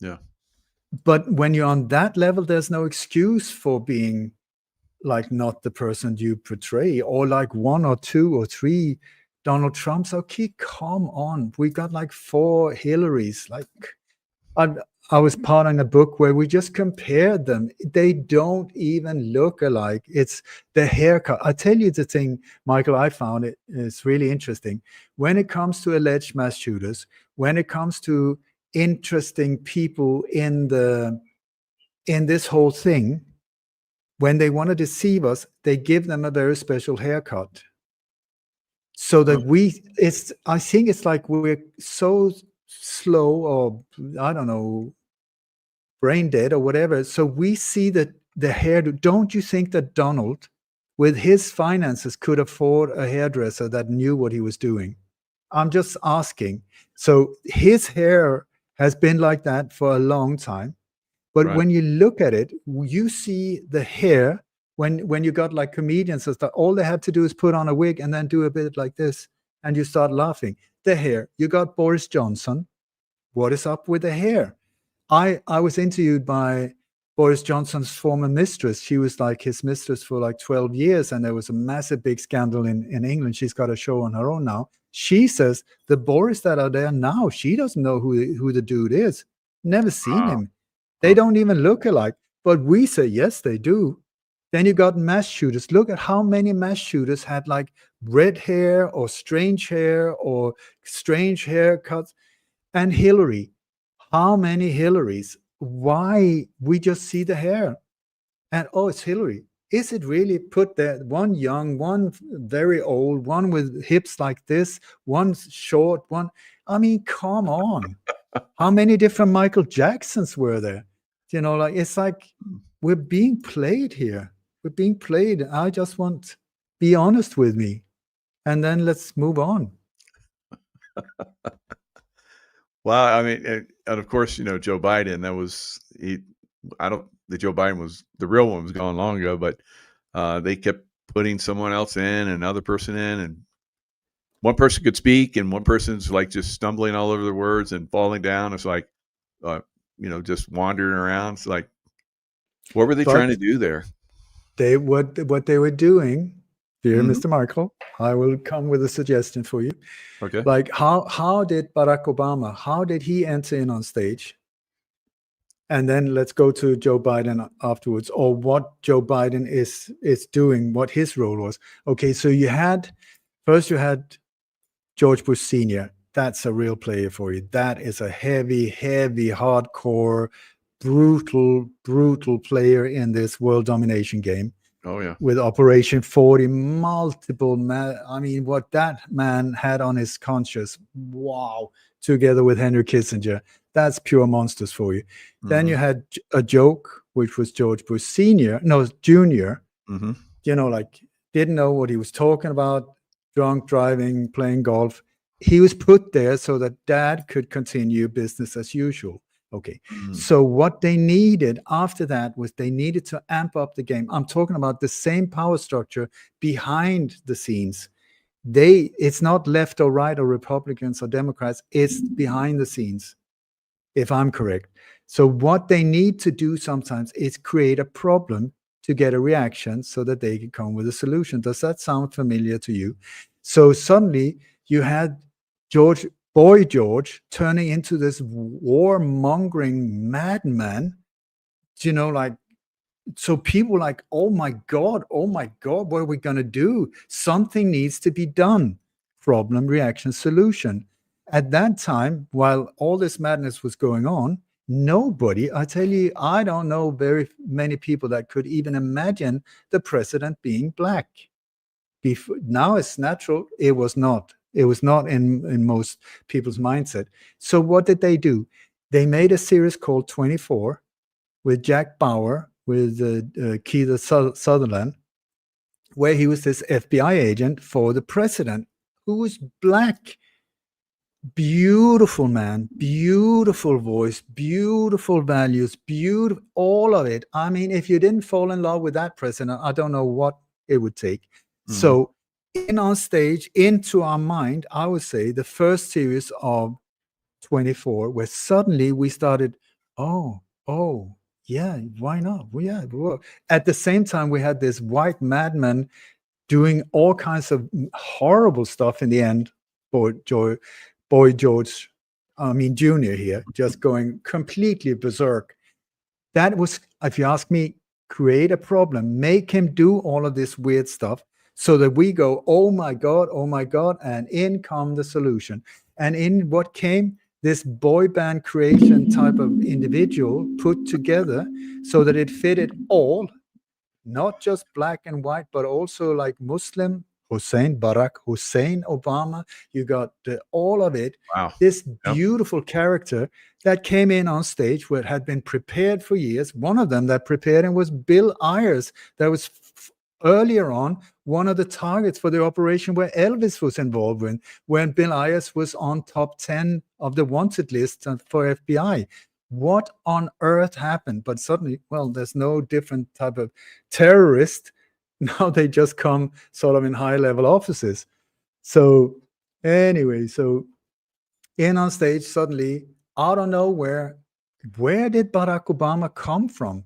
Yeah. But when you're on that level, there's no excuse for being like not the person you portray, or like 1 or 2 or 3 Donald Trumps. Okay, come on. We got like 4 Hillarys. Like I was part in a book where we just compared them. They don't even look alike. It's the haircut. I tell you the thing, Michael, I found it's really interesting. When it comes to alleged mass shooters, when it comes to interesting people in this whole thing, when they want to deceive us, they give them a very special haircut. So that I think it's like we're so slow, or I don't know, brain dead or whatever. So we see that the hairdo. Don't you think that Donald, with his finances, could afford a hairdresser that knew what he was doing? I'm just asking. So his hair has been like that for a long time. But Right. when you look at it, you see the hair. When you got like comedians and stuff, all they have to do is put on a wig and then do a bit like this, and you start laughing. The hair. You got Boris Johnson. What is up with the hair? I was interviewed by Boris Johnson's former mistress. She was like his mistress for like 12 years, and there was a massive big scandal in England. She's got a show on her own now. She says the Boris that are there now, she doesn't know who the dude is. Never seen him. They don't even look alike. But we say, yes, they do. Then you got mass shooters. Look at how many mass shooters had like red hair or strange haircuts. And Hillary. How many Hillarys? Why? We just see the hair. And oh, it's Hillary. Is it really put there? One young, one very old, one with hips like this, one short, one. I mean, come on. How many different Michael Jacksons were there? It's like we're being played here. We're being played. I just want be honest with me, and then let's move on. Well, I mean, and of course, Joe Biden. That was the Joe Biden was the real one was gone long ago, but they kept putting someone else in, another person in, and one person could speak and one person's like just stumbling all over the words and falling down. It's like, just wandering around. It's like, what were they trying to do there? What they were doing, dear Mhm. Mr. Michael, I will come with a suggestion for you. Okay. Like how did Barack Obama, how did he enter in on stage? And then let's go to Joe Biden afterwards, or what Joe Biden is doing, what his role was. Okay, so you had George Bush Sr. That's a real player for you. That is a heavy, hardcore, brutal player in this world domination game. Oh yeah. With Operation 40, multiple what that man had on his conscience, wow, together with Henry Kissinger, that's pure monsters for you. Mm-hmm. Then you had a joke, which was George Bush Jr., Mm-hmm. Didn't know what he was talking about, drunk driving, playing golf. He was put there so that dad could continue business as usual. Okay. Mm-hmm. So what they needed after that was they needed to amp up the game. I'm talking about the same power structure behind the scenes. It's not left or right or Republicans or Democrats. It's behind the scenes, if I'm correct. So what they need to do sometimes is create a problem to get a reaction so that they can come with a solution. Does that sound familiar to you? So suddenly you had Boy George turning into this warmongering madman, so people like, oh my God, what are we going to do? Something needs to be done. Problem, reaction, solution. At that time, while all this madness was going on, I tell you, I don't know very many people that could even imagine the president being black. Now it's natural. It was not. It was not in most people's mindset. So what did they do? They made a series called 24 with Jack Bauer, with Keith Sutherland, where he was this FBI agent for the president who was black. Beautiful man, beautiful voice, beautiful values, beautiful, all of it. I mean, if you didn't fall in love with that president, I don't know what it would take. Mm-hmm. So in on stage, into our mind, I would say the first series of 24, where suddenly we started, oh, yeah, why not? At the same time, we had this white madman doing all kinds of horrible stuff in the end. Boy George, Jr. here, just going completely berserk. That was, if you ask me, create a problem, make him do all of this weird stuff so that we go, oh my God, and in come the solution. And in what came, this boy band creation type of individual put together so that it fitted all, not just black and white, but also like Muslim, Barack Hussein Obama. You got all of it. Wow. This beautiful character that came in on stage, where it had been prepared for years. One of them that prepared him was Bill Ayers. That was earlier on one of the targets for the operation where Elvis was involved in, when Bill Ayers was on top 10 of the wanted list for FBI. What on earth happened? But suddenly, well, there's no different type of terrorist. Now they just come sort of in high-level offices. So anyway, so in on stage, suddenly, out of nowhere, where did Barack Obama come from?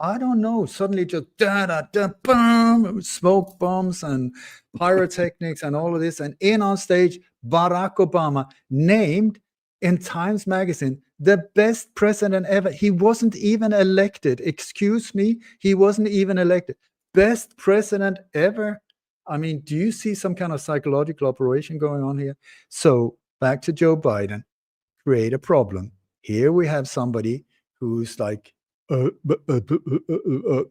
I don't know. Suddenly just boom, smoke bombs and pyrotechnics and all of this. And in on stage, Barack Obama, named in Times Magazine the best president ever. He wasn't even elected. Excuse me. He wasn't even elected. Best president ever. I mean, do you see some kind of psychological operation going on here? So back to Joe Biden. Create a problem. Here we have somebody who's like,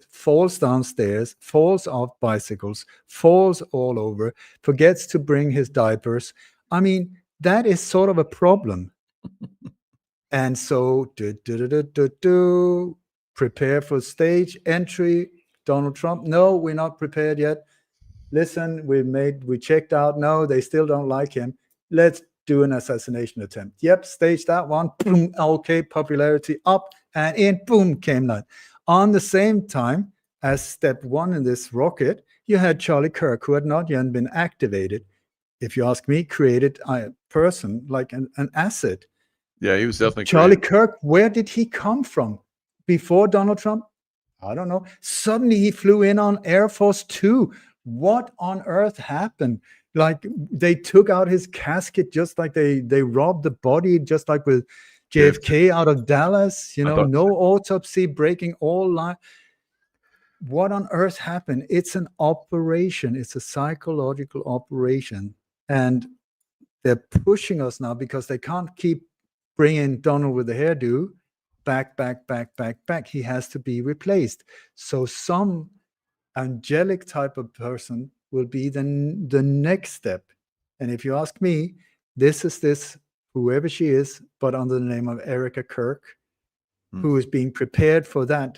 falls downstairs, falls off bicycles, falls all over, forgets to bring his diapers. I mean, that is sort of a problem. And so, prepare for stage entry. Donald Trump, no, we're not prepared yet. Listen, we checked out. No, they still don't like him. Let's do an assassination attempt. Yep, stage that one. Boom, okay, popularity up and in. Boom, came that. On the same time as step one in this rocket, you had Charlie Kirk, who had not yet been activated. if you ask me, created a person, like an asset. Yeah, he was definitely Charlie creative. Kirk, where did he come from? Before Donald Trump? I don't know. Suddenly he flew in on Air Force Two. What on earth happened? Like they took out his casket just like they robbed the body, just like with JFK out of Dallas, you know, no autopsy, breaking all line. What on earth happened? It's an operation. It's a psychological operation. And they're pushing us now because they can't keep bringing Donald with the hairdo back. He has to be replaced. So some angelic type of person will be the next step. And if you ask me, this is this, whoever she is, but under the name of Erica Kirk, who is being prepared for that.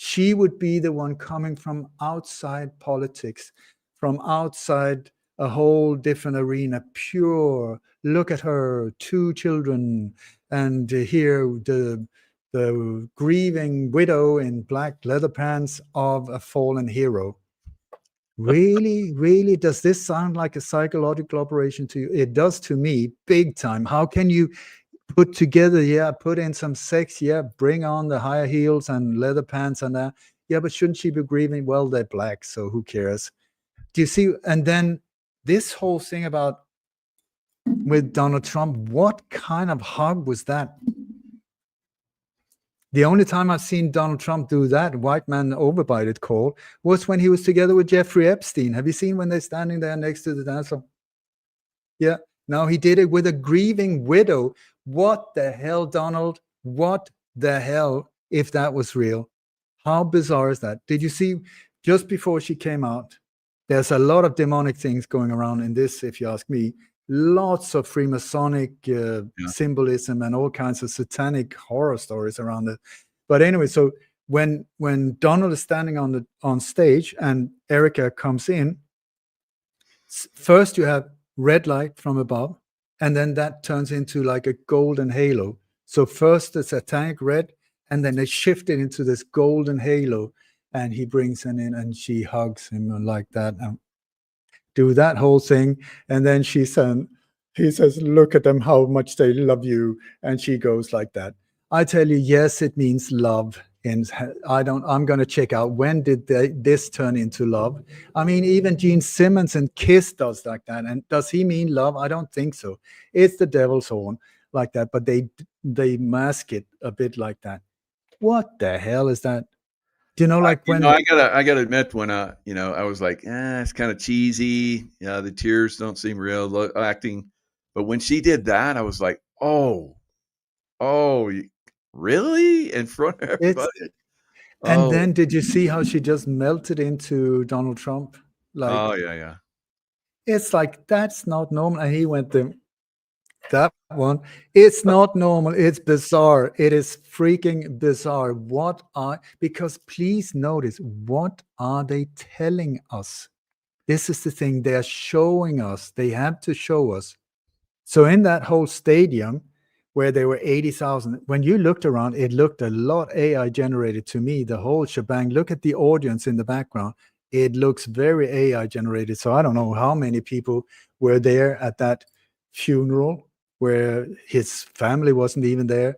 She would be the one coming from outside politics, from outside a whole different arena, pure. Look at her, 2 children, and here the grieving widow in black leather pants of a fallen hero. Really, does this sound like a psychological operation to you? It does to me, big time. How can you put together, put in some sex, bring on the higher heels and leather pants and that. Yeah, but shouldn't she be grieving? Well, they're black, so who cares? Do you see? And then this whole thing about with Donald Trump, what kind of hug was that? The only time I've seen Donald Trump do that white man overbite it call was when he was together with Jeffrey Epstein. Have you seen when they're standing there next to the dancer? Yeah. Now he did it with a grieving widow. What the hell, Donald? What the hell, if that was real? How bizarre is that? Did you see just before she came out? There's a lot of demonic things going around in this, if you ask me. Lots of Freemasonic symbolism and all kinds of satanic horror stories around it. But anyway, so when Donald is standing on stage and Erica comes in, first you have red light from above, and then that turns into like a golden halo. So first the satanic red, and then they shift it into this golden halo, and he brings her in and she hugs him like that and do that whole thing. And then he says, look at them, how much they love you. And she goes like that. I tell you, yes, it means love. And I'm going to check out, when did this turn into love? I mean, even Gene Simmons and Kiss does like that. And does he mean love? I don't think so. It's the devil's horn like that, but they mask it a bit like that. What the hell is that? Do you know, like when I gotta admit, when I was like, it's kind of cheesy. Yeah, the tears don't seem real acting. But when she did that, I was like, oh, really? In front of everybody? And then did you see how she just melted into Donald Trump? Like, oh yeah. It's like, that's not normal. And he went to that one. It's not normal. It's bizarre. It is freaking bizarre. Because please notice, what are they telling us? This is the thing. They're showing us. They have to show us. So in that whole stadium where there were 80,000, when you looked around, it looked a lot AI generated to me, the whole shebang. Look at the audience in the background. It looks very AI generated. So I don't know how many people were there at that funeral where his family wasn't even there.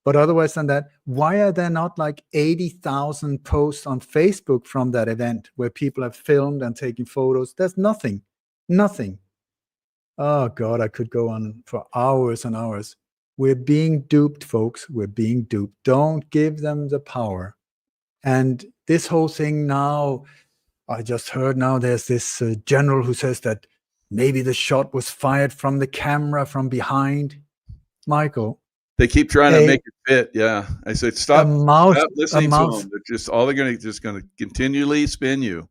But otherwise than that, why are there not like 80,000 posts on Facebook from that event where people have filmed and taken photos? There's nothing. Oh God, I could go on for hours and hours. We're being duped, folks. We're being duped. Don't give them the power. And this whole thing now, I just heard now there's this general who says that maybe the shot was fired from the camera from behind. Michael. They keep trying to make it fit. Yeah. I said, stop listening to them. They're going to continually spin you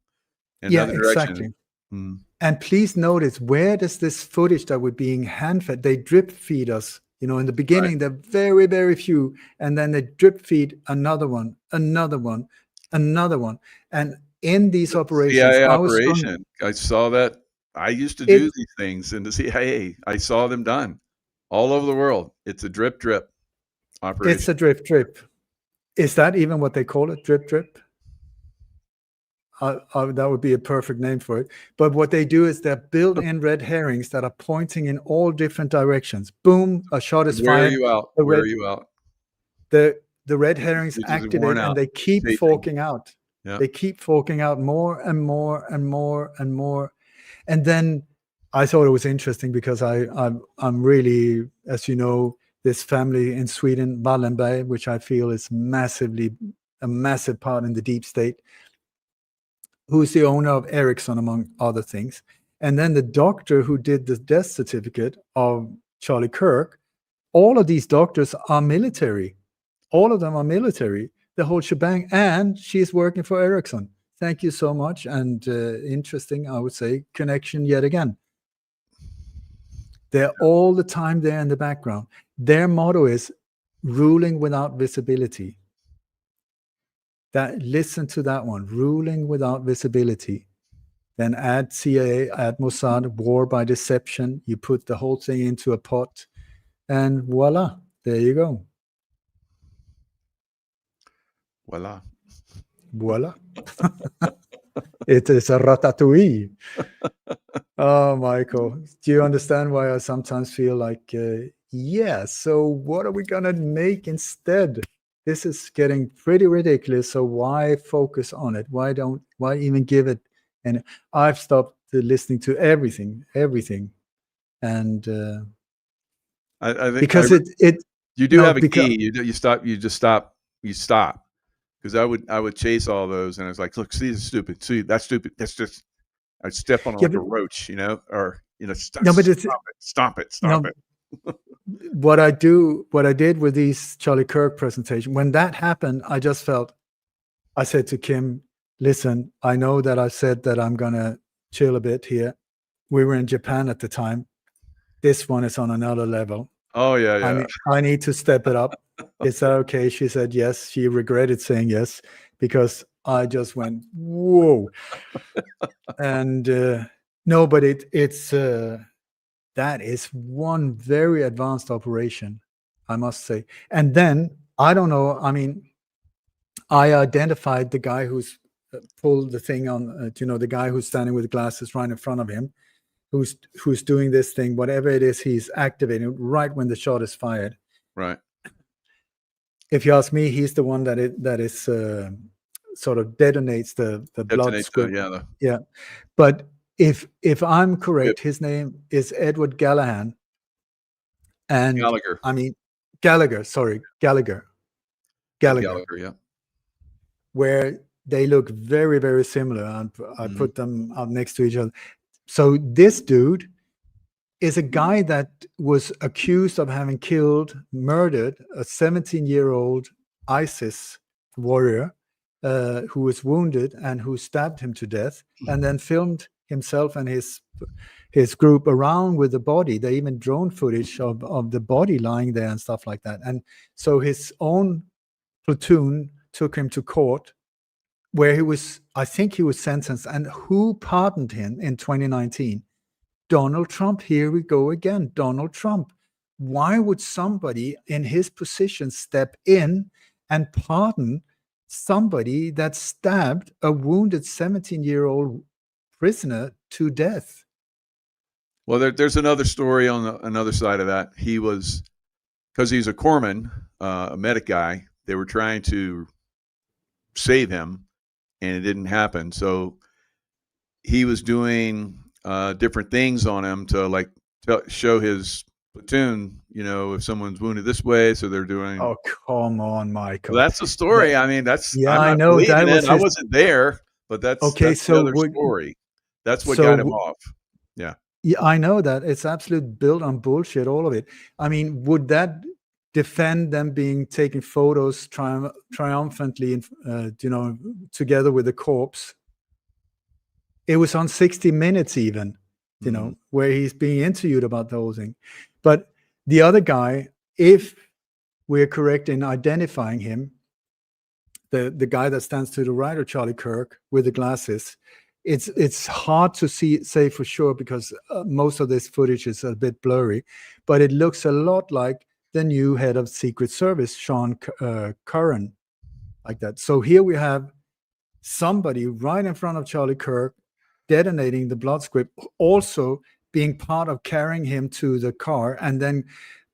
in another direction. Exactly. And please notice, where does this footage that we're being hand-fed, they drip feed us, in the beginning, they're very, very few, and then they drip feed another one. And in these operations, CIA operation, I saw that. I used to do these things in the CIA. I saw them done all over the world. It's a drip operation. It's a drip. Is that even what they call it? Drip? that would be a perfect name for it. But what they do is they're built-in red herrings that are pointing in all different directions. Boom, a shot is Where are fired. you out? Where are you out? The red herrings It's just activate worn and out. they keep Chasing. forking out. Yeah. They keep forking out more and more and more and more. And then I thought it was interesting because I'm really, as you know, this family in Sweden, Wallenberg, which I feel is a massive part in the deep state, who's the owner of Ericsson, among other things. And then the doctor who did the death certificate of Charlie Kirk, all of these doctors are military. All of them are military, the whole shebang. And she's working for Ericsson. Thank you so much. And interesting, I would say, connection yet again. They're all the time there in the background. Their motto is ruling without visibility. Listen to that one, ruling without visibility. Then add CIA, add Mossad, war by deception. You put the whole thing into a pot, and voila, there you go. Voila. Voila. It is a ratatouille. Oh, Michael, do you understand why I sometimes feel like, yeah, so what are we going to make instead? This is getting pretty ridiculous. So why focus on it? Why even give it? And I've stopped listening to everything. And I think because you do no, have a because, key. You stop. Because I would chase all those, and I was like, look, see, this is stupid. See, that's stupid. That's just, I'd step on it like a roach, or stop it. What I did with these Charlie Kirk presentation, when that happened, I said to Kim, listen, I know that I said that I'm going to chill a bit here. We were in Japan at the time. This one is on another level. Oh, yeah. I need to step it up. Is that okay? She said yes. She regretted saying yes because I just went, whoa. And no, but it's that is one very advanced operation, I must say. And then, I don't know, I mean, I identified the guy who's pulled the thing on, the guy who's standing with glasses right in front of him, who's doing this thing, whatever it is, he's activating right when the shot is fired. Right. If you ask me, he's the one that is sort of detonates the blood squid. Yeah. But if I'm correct, his name is Edward Gallahan. And Gallagher. I mean, Gallagher, yeah. Where they look very, very similar. And I put them up next to each other. So this dude is a guy that was accused of having murdered a 17-year-old ISIS warrior who was wounded and who stabbed him to death, and then filmed himself and his group around with the body. They even drone footage of the body lying there and stuff like that. And so his own platoon took him to court, where I think he was sentenced. And who pardoned him in 2019? Donald Trump. Here we go again. Donald Trump. Why would somebody in his position step in and pardon somebody that stabbed a wounded 17-year-old prisoner to death? Well, there's another story on another side of that. He was, because he's a corpsman, a medic guy, they were trying to save him, and it didn't happen. So he was doing different things on him to show his platoon, if someone's wounded this way, so they're doing. Oh, come on, Michael. Well, that's the story. I mean, that's. Yeah, I know that was. I wasn't there, but that's okay. That's the other story. That's what got him off. Yeah. Yeah, I know that it's absolute built on bullshit. All of it. I mean, would that defend them being taking photos triumphantly, together with the corpse? It was on 60 Minutes even, where he's being interviewed about the whole thing. But the other guy, if we're correct in identifying him, the guy that stands to the right of Charlie Kirk with the glasses, it's hard to say for sure because most of this footage is a bit blurry, but it looks a lot like the new head of Secret Service, Sean Curran, like that. So here we have somebody right in front of Charlie Kirk detonating the blood squib, also being part of carrying him to the car and then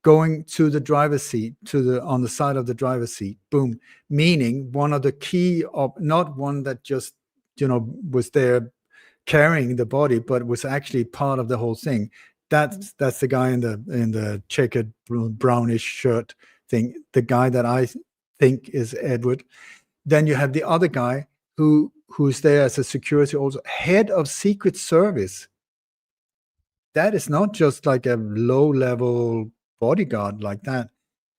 going to the driver's seat, on the side of the driver's seat, boom, meaning one of the key of, not one that just, was there carrying the body, but was actually part of the whole thing. That's the guy in the checkered brownish shirt thing, the guy that I think is Edward. Then you have the other guy who's there as a security, also head of Secret Service. That is not just like a low-level bodyguard like that.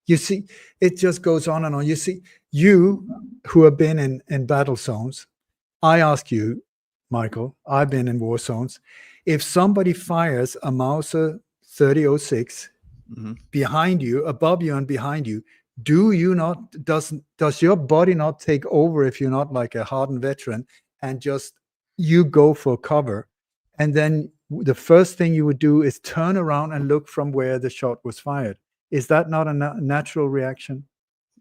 You see, it just goes on and on. You see, you who have been in battle zones, I ask you, Michael, I've been in war zones. If somebody fires a Mauser 3006 behind you, above you and behind you, does your body not take over if you're not like a hardened veteran and just you go for cover? And then the first thing you would do is turn around and look from where the shot was fired. Is that not a natural reaction?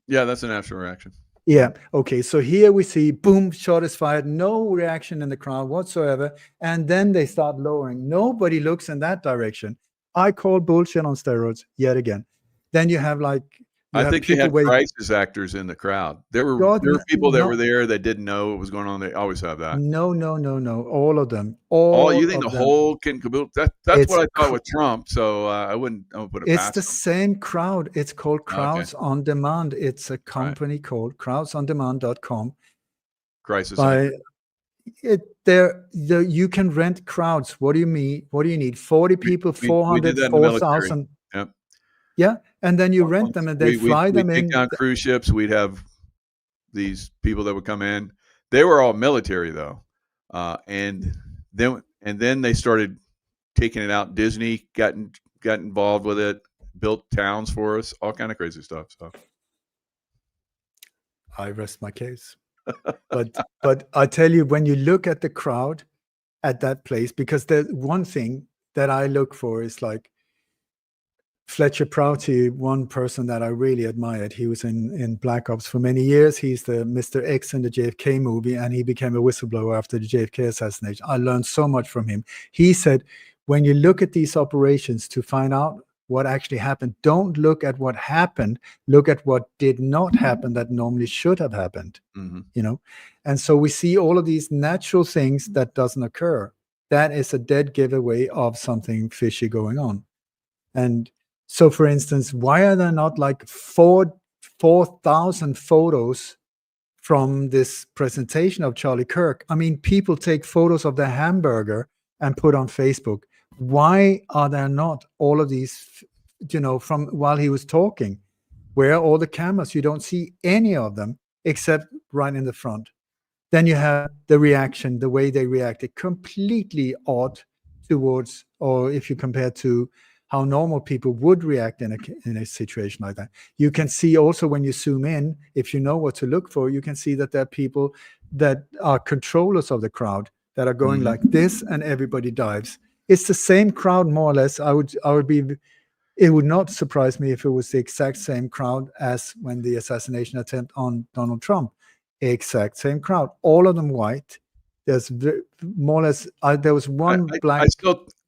Yeah, that's a natural reaction. Yeah. Okay. So here we see, boom, shot is fired. No reaction in the crowd whatsoever. And then they start lowering. Nobody looks in that direction. I call bullshit on steroids yet again. Then you have like, I think they had crisis actors in the crowd. There were people that were there that didn't know what was going on. They always have that. No. All of them. You think the whole kit and caboodle? That's what I thought with Trump. So I wouldn't put it past It's the same crowd. It's called Crowds on Demand. It's a company called crowdsondemand.com. Crisis. You can rent crowds. What do you mean? What do you need? 40 people, 400, 4,000. Yep. Yeah. And then you rent them and they fly them in. We'd take on cruise ships. We'd have these people that would come in. They were all military though. And then they started taking it out. Disney got involved with it, built towns for us, all kind of crazy stuff. So I rest my case. But I tell you, when you look at the crowd at that place, because there's one thing that I look for is like Fletcher Prouty, one person that I really admired. He was in Black Ops for many years. He's the Mr. X in the JFK movie, and he became a whistleblower after the JFK assassination. I learned so much from him. He said, when you look at these operations to find out what actually happened, don't look at what happened, look at what did not happen that normally should have happened. And so we see all of these natural things that doesn't occur. That is a dead giveaway of something fishy going on. And so, for instance, why are there not like 4,000 photos from this presentation of Charlie Kirk? I mean, people take photos of their hamburger and put on Facebook. Why are there not all of these, from while he was talking? Where are all the cameras? You don't see any of them except right in the front. Then you have the reaction, the way they reacted, completely odd towards, or if you compare to how normal people would react in a situation like that. You can see also when you zoom in, if you know what to look for, you can see that there are people that are controllers of the crowd that are going like this, and everybody dives. It's the same crowd, more or less. It would not surprise me if it was the exact same crowd as when the assassination attempt on Donald Trump. Exact same crowd, all of them white. There's more or less, there was one black.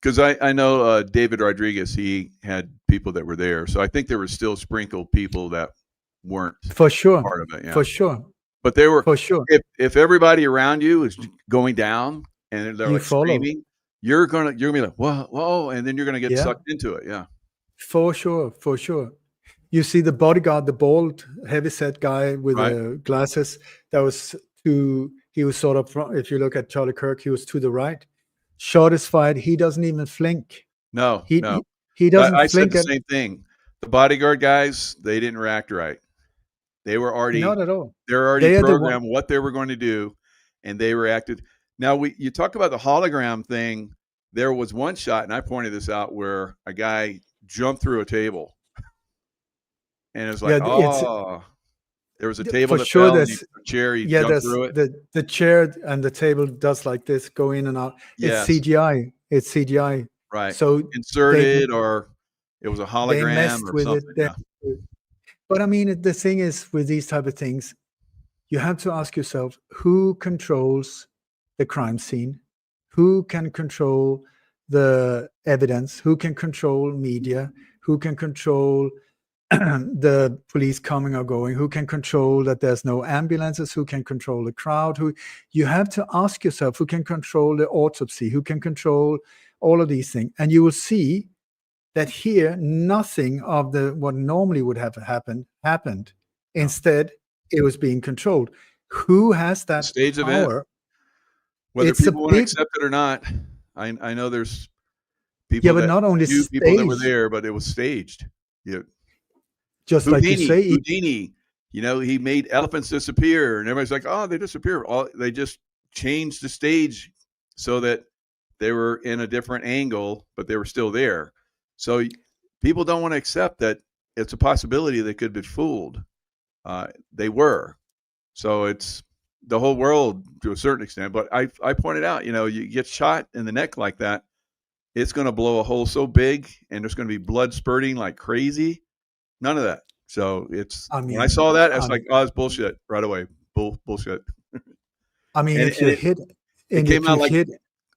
Because I know David Rodriguez, he had people that were there. So I think there were still sprinkled people that weren't for sure part of it. Yeah. For sure. But they were for sure. If everybody around you is going down and they're like screaming, you're gonna be like, whoa, and then you're gonna get sucked into it. Yeah. For sure. You see the bodyguard, the bald, heavyset guy with the glasses. He was sort of, if you look at Charlie Kirk, he was to the right. Shot is fired. He doesn't even flink. No. He doesn't I flink. said the same thing. The bodyguard guys, they didn't react right. They were already not at all. They're already programmed what they were going to do, and they reacted. Now you talk about the hologram thing. There was one shot, and I pointed this out, where a guy jumped through a table, and it was like, there was a table that fell, and a chair. He jumped through it. The chair and the table does like this, go in and out. It's CGI. It's CGI. Right. So inserted, or it was a hologram. They messed or with something. it. But I mean, the thing is with these type of things, you have to ask yourself, who controls the crime scene? Who can control the evidence? Who can control media? Who can control the police coming or going? Who can control that there's no ambulances? Who can control the crowd? Who, you have to ask yourself, who can control the autopsy? Who can control all of these things? And you will see that here nothing of the what normally would have happened. Instead, it was being controlled. Who has that Stage power? event. Whether It's a people want to big, accept it or not, I know there's yeah, people but that not only knew people that were staged, there, but it was staged. Yeah. just like you say, Houdini, you know, he made elephants disappear, and everybody's like, "Oh, they disappear." They just changed the stage so that they were in a different angle, but they were still there. So people don't want to accept that it's a possibility they could be fooled. They were. So it's the whole world to a certain extent. But I pointed out, you know, you get shot in the neck like that, it's going to blow a hole so big, and there's going to be blood spurting like crazy. None of that. So it's, I mean, when I saw that, I was like, oh, it's bullshit right away. Bullshit. I mean, And, if you and hit, it and came if out you hit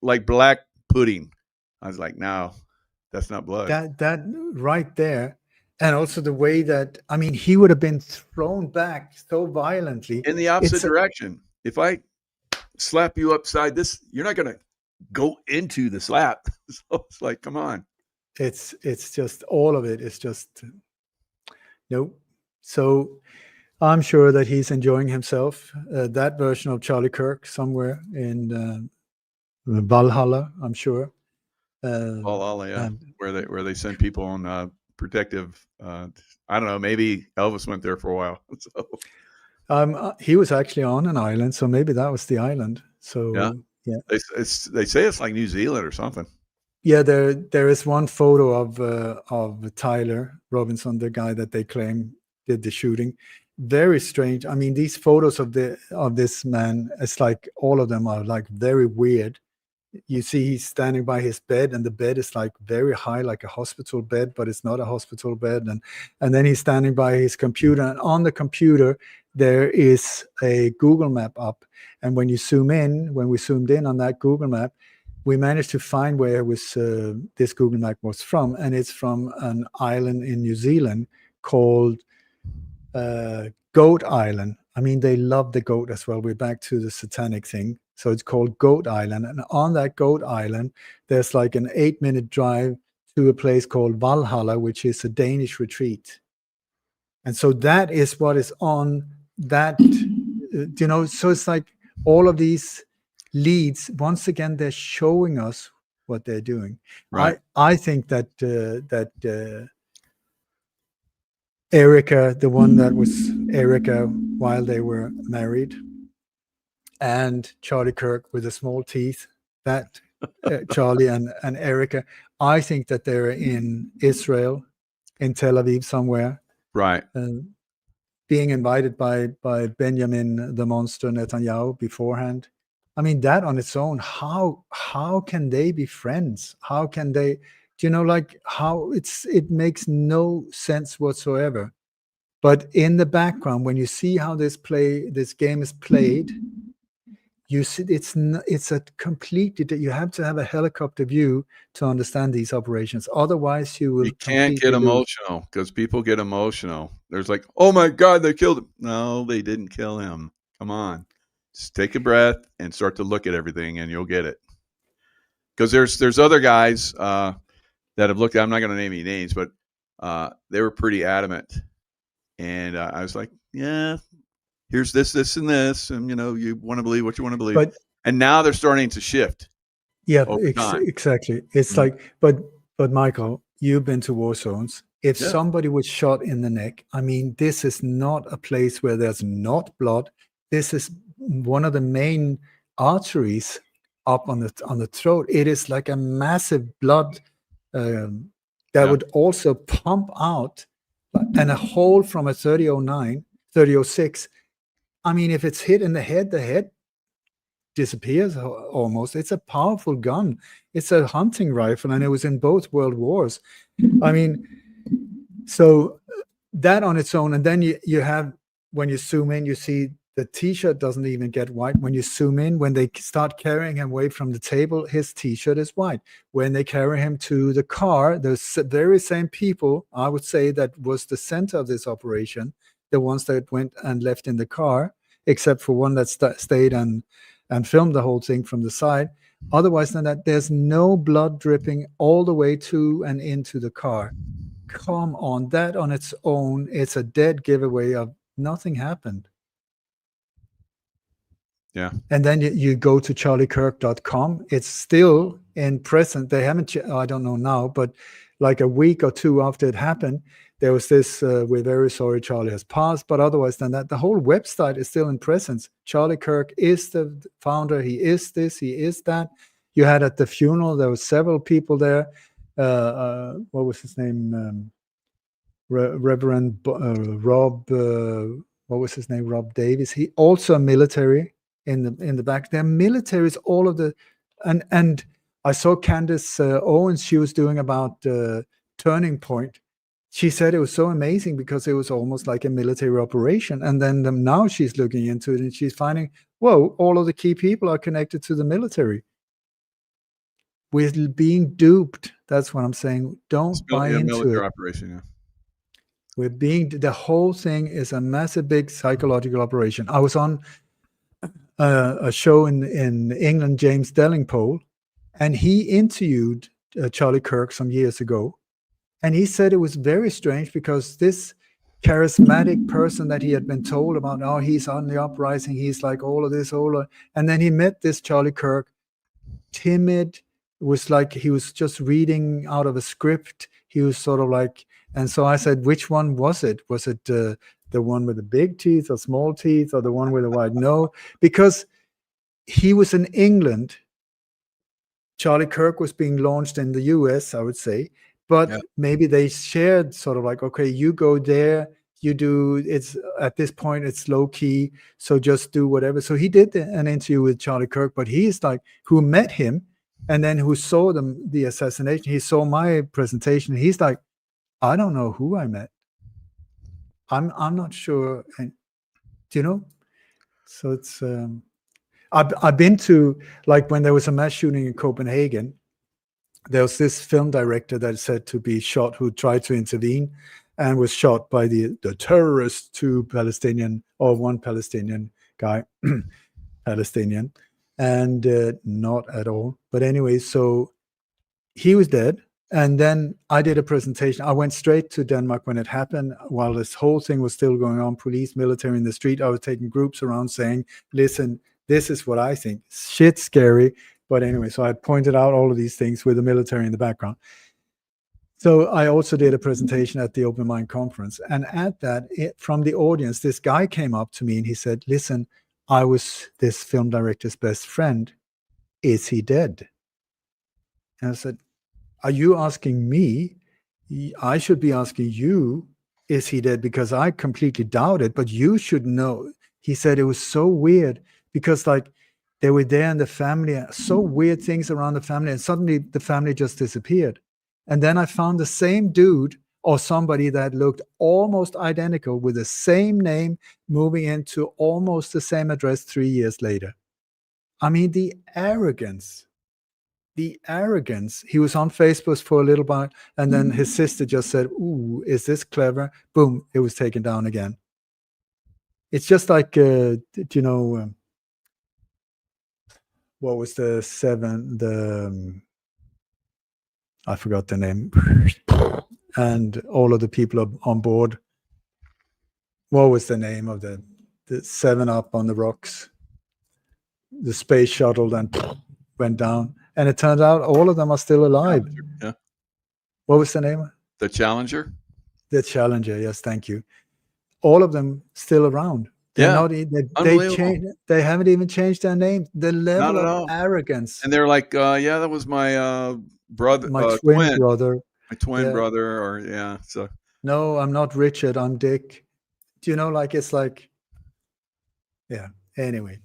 like black pudding. I was like, no, that's not blood. that right there, and also the way that, I mean, he would have been thrown back so violently In the opposite direction. If I slap you upside this, you're not going to go into the slap. So it's like, come on. It's just all of it is just no. So I'm sure that he's enjoying himself. That version of Charlie Kirk somewhere in Valhalla, I'm sure. Yeah, where they send people on protective. I don't know. Maybe Elvis went there for a while. So he was actually on an island, so maybe that was the island. So yeah. They say it's like New Zealand or something. Yeah, there is one photo of Tyler Robinson, the guy that they claim did the shooting. Very strange. I mean, these photos of this man, it's like all of them are like very weird. You see he's standing by his bed, and the bed is like very high, like a hospital bed, but it's not a hospital bed. And then he's standing by his computer, and on the computer there is a Google map up. And when we zoomed in on that Google map, we managed to find where this Google map was from, and it's from an island in New Zealand called Goat Island. I mean, they love the goat as well. We're back to the satanic thing. So it's called Goat Island. And on that Goat Island, there's like an 8-minute drive to a place called Valhalla, which is a Danish retreat. And so that is what is on that, you know, so it's like all of these leads, once again, they're showing us what they're doing. Right. I think that Erica, the one that was Erica while they were married, and Charlie Kirk with the small teeth, that Charlie and Erica, I think that they're in Israel, in Tel Aviv somewhere. Right. Being invited by Benjamin the Monster Netanyahu beforehand. I mean, that on its own, how can they be friends? How can they, you know, like how it makes no sense whatsoever. But in the background, when you see how this game is played, you see it's a completely, you have to have a helicopter view to understand these operations. Otherwise, you can't get emotional, because people get emotional. There's like, oh my God, they killed him. No, they didn't kill him. Come on. Just take a breath and start to look at everything, and you'll get it. Because there's other guys that have looked at, I'm not going to name any names, but they were pretty adamant. And I was like, yeah, here's this, and this. And, you know, you want to believe what you want to believe. And now they're starting to shift. Yeah, exactly. It's like, but Michael, you've been to war zones. If somebody was shot in the neck, I mean, this is not a place where there's not blood. This is one of the main arteries up on the throat. It is like a massive blood that would also pump out, and a hole from a 3006. I mean, if it's hit in the head disappears almost. It's a powerful gun. It's a hunting rifle, and it was in both world wars. I mean, so that on its own, and then you have, when you zoom in, you see the t-shirt doesn't even get white. When you zoom in, when they start carrying him away from the table, his t-shirt is white. When they carry him to the car, the very same people, I would say, that was the center of this operation, the ones that went and left in the car, except for one that stayed and filmed the whole thing from the side. Otherwise than that, there's no blood dripping all the way to and into the car. Come on, that on its own, it's a dead giveaway of nothing happened. Yeah. And then you go to charliekirk.com. It's still in present. They haven't, I don't know now, but like a week or two after it happened, there was this, we're very sorry Charlie has passed, but otherwise than that, the whole website is still in presence. Charlie Kirk is the founder. He is this, he is that. You had at the funeral, there were several people there. What was his name? Reverend Rob, what was his name? Rob Davis. He also a military in the back. There are militaries, all of the, and I saw Candace Owens, she was doing about Turning Point. She said it was so amazing because it was almost like a military operation. And then now she's looking into it and she's finding, whoa, all of the key people are connected to the military. We're being duped. That's what I'm saying. Don't buy into military it. Operation, yeah. We're being, the whole thing is a massive, big psychological operation. I was on a show in England, James Delingpole, and he interviewed Charlie Kirk some years ago. And he said it was very strange because this charismatic person that he had been told about, oh, he's on the uprising, he's like all of this, and then he met this Charlie Kirk, timid, was like he was just reading out of a script. He was sort of like, and so I said, which one was it? Was it the one with the big teeth or small teeth or the one with the wide nose? Because he was in England. Charlie Kirk was being launched in the US, I would say. But maybe they shared sort of like, okay, you go there, you do, it's at this point, it's low key. So just do whatever. So he did an interview with Charlie Kirk, but he's like, who met him and then who saw the assassination. He saw my presentation. He's like, I don't know who I met. I'm not sure. And you know, so it's, I've been to, like when there was a mass shooting in Copenhagen, there was this film director that said to be shot who tried to intervene and was shot by the terrorists, two Palestinian, or one Palestinian guy, Palestinian, and not at all. But anyway, so he was dead. And then I did a presentation. I went straight to Denmark when it happened. While this whole thing was still going on, police, military in the street, I was taking groups around saying, listen, this is what I think. Shit's scary. But anyway, so I pointed out all of these things with the military in the background. So I also did a presentation at the Open Mind Conference. And at that, from the audience, this guy came up to me and he said, listen, I was this film director's best friend. Is he dead? And I said, are you asking me? I should be asking you, is he dead? Because I completely doubt it, but you should know. He said it was so weird because like they were there and the family, so weird things around the family, and suddenly the family just disappeared. And then I found the same dude or somebody that looked almost identical with the same name moving into almost the same address 3 years later. I mean, the arrogance. He was on Facebook for a little while, and then his sister just said, ooh, is this clever? Boom, it was taken down again. It's just like, you know, what was I forgot the name, and all of the people on board. What was the name of the 7-Up on the rocks? The space shuttle then went down. And it turned out all of them are still alive. Yeah. What was the name? The Challenger? The Challenger, yes, thank you. All of them still around. They're not, they haven't even changed their name. The level of arrogance. And they're like, yeah, that was my brother. My twin brother. My twin brother, or so. No, I'm not Richard, I'm Dick. Do you know, like, it's like, yeah, anyway.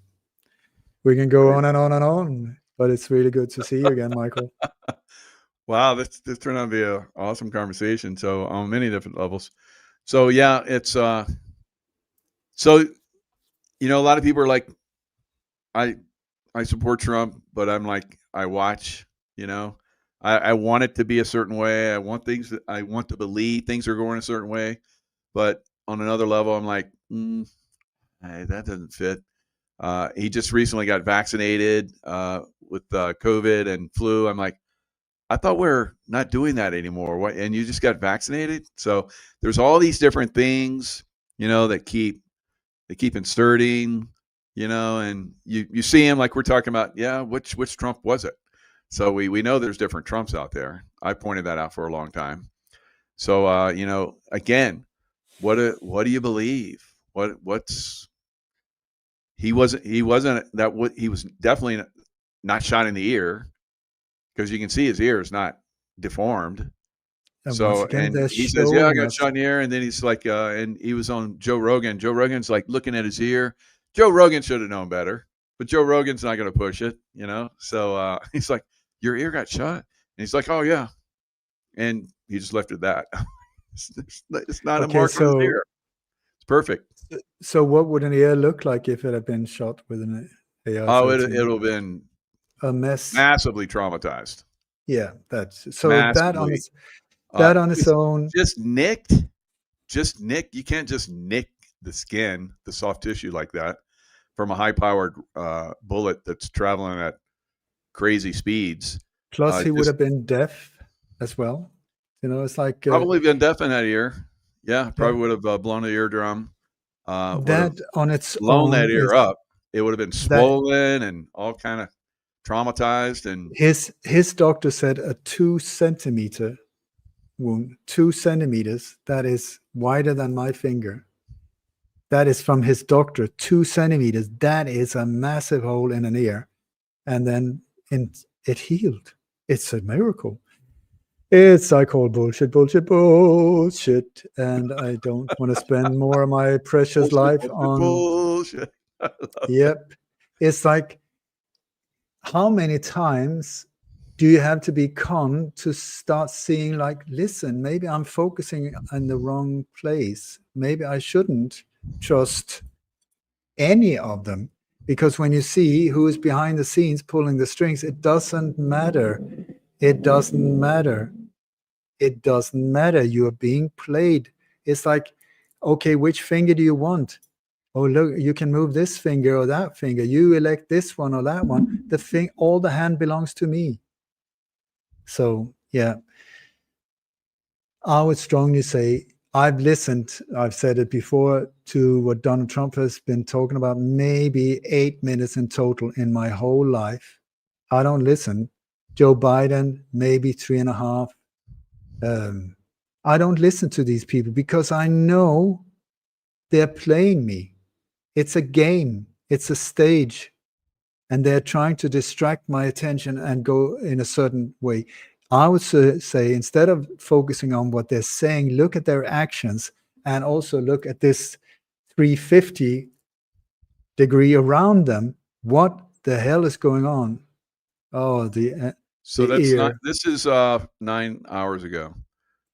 We can go on and on and on. But it's really good to see you again, Michael. Wow, this turned out to be an awesome conversation. So on many different levels. So yeah, it's so you know, a lot of people are like, I support Trump, but I'm like, I watch, you know, I want it to be a certain way. I want to believe things are going a certain way. But on another level, I'm like, that doesn't fit. He just recently got vaccinated with COVID and flu. I'm like, I thought we're not doing that anymore. What? And you just got vaccinated? So there's all these different things, you know, that keep inserting, you know, and you see him like we're talking about. Yeah, which Trump was it? So we know there's different Trumps out there. I pointed that out for a long time. So you know, again, what do you believe? What's he wasn't that he was definitely not shot in the ear, because you can see his ear is not deformed. And once So, again, and they're he says, yeah, I showing got us. shot in the ear. And then he's like, and he was on Joe Rogan. Joe Rogan's like looking at his ear. Joe Rogan should have known better, but Joe Rogan's not going to push it, you know? So he's like, your ear got shot? And he's like, oh yeah. And he just left it at that. It's not a Okay, mark on his so ear. It's perfect. so what would an ear look like if it had been shot with an AR-13? Oh, it'll been a mess. massively traumatized. Yeah, that's so Massively. that on its own. Just nicked. You can't just nick the skin, the soft tissue like that from a high-powered bullet that's traveling at crazy speeds. Plus, he would have been deaf as well. You know, it's like probably been deaf in that ear. Yeah, probably would have blown the eardrum. That on its blown own that ear up. It would have been swollen and all kind of traumatized. And his doctor said a 2-centimeter wound, 2 centimeters, that is wider than my finger. That is from his doctor, 2 centimeters. That is a massive hole in an ear. And then it healed. It's a miracle. I call bullshit. And I don't want to spend more of my precious life on bullshit. Yep. It's like, how many times do you have to be conned to start seeing, like, listen, maybe I'm focusing in the wrong place. Maybe I shouldn't trust any of them, because when you see who is behind the scenes pulling the strings, it doesn't matter. It doesn't matter. It doesn't matter. You are being played. It's like, okay, which finger do you want? Oh, look, you can move this finger or that finger. You elect this one or that one. All the hand belongs to me. So, yeah, I would strongly say I've listened, I've said it before, to what Donald Trump has been talking about, maybe 8 minutes in total in my whole life. I don't listen. Joe Biden, maybe 3.5. I don't listen to these people because I know they're playing me. It's a game. It's a stage. And they're trying to distract my attention and go in a certain way. I would say, instead of focusing on what they're saying, look at their actions, and also look at this 350 degree around them. What the hell is going on? Oh, so the that's ear. this is 9 hours ago.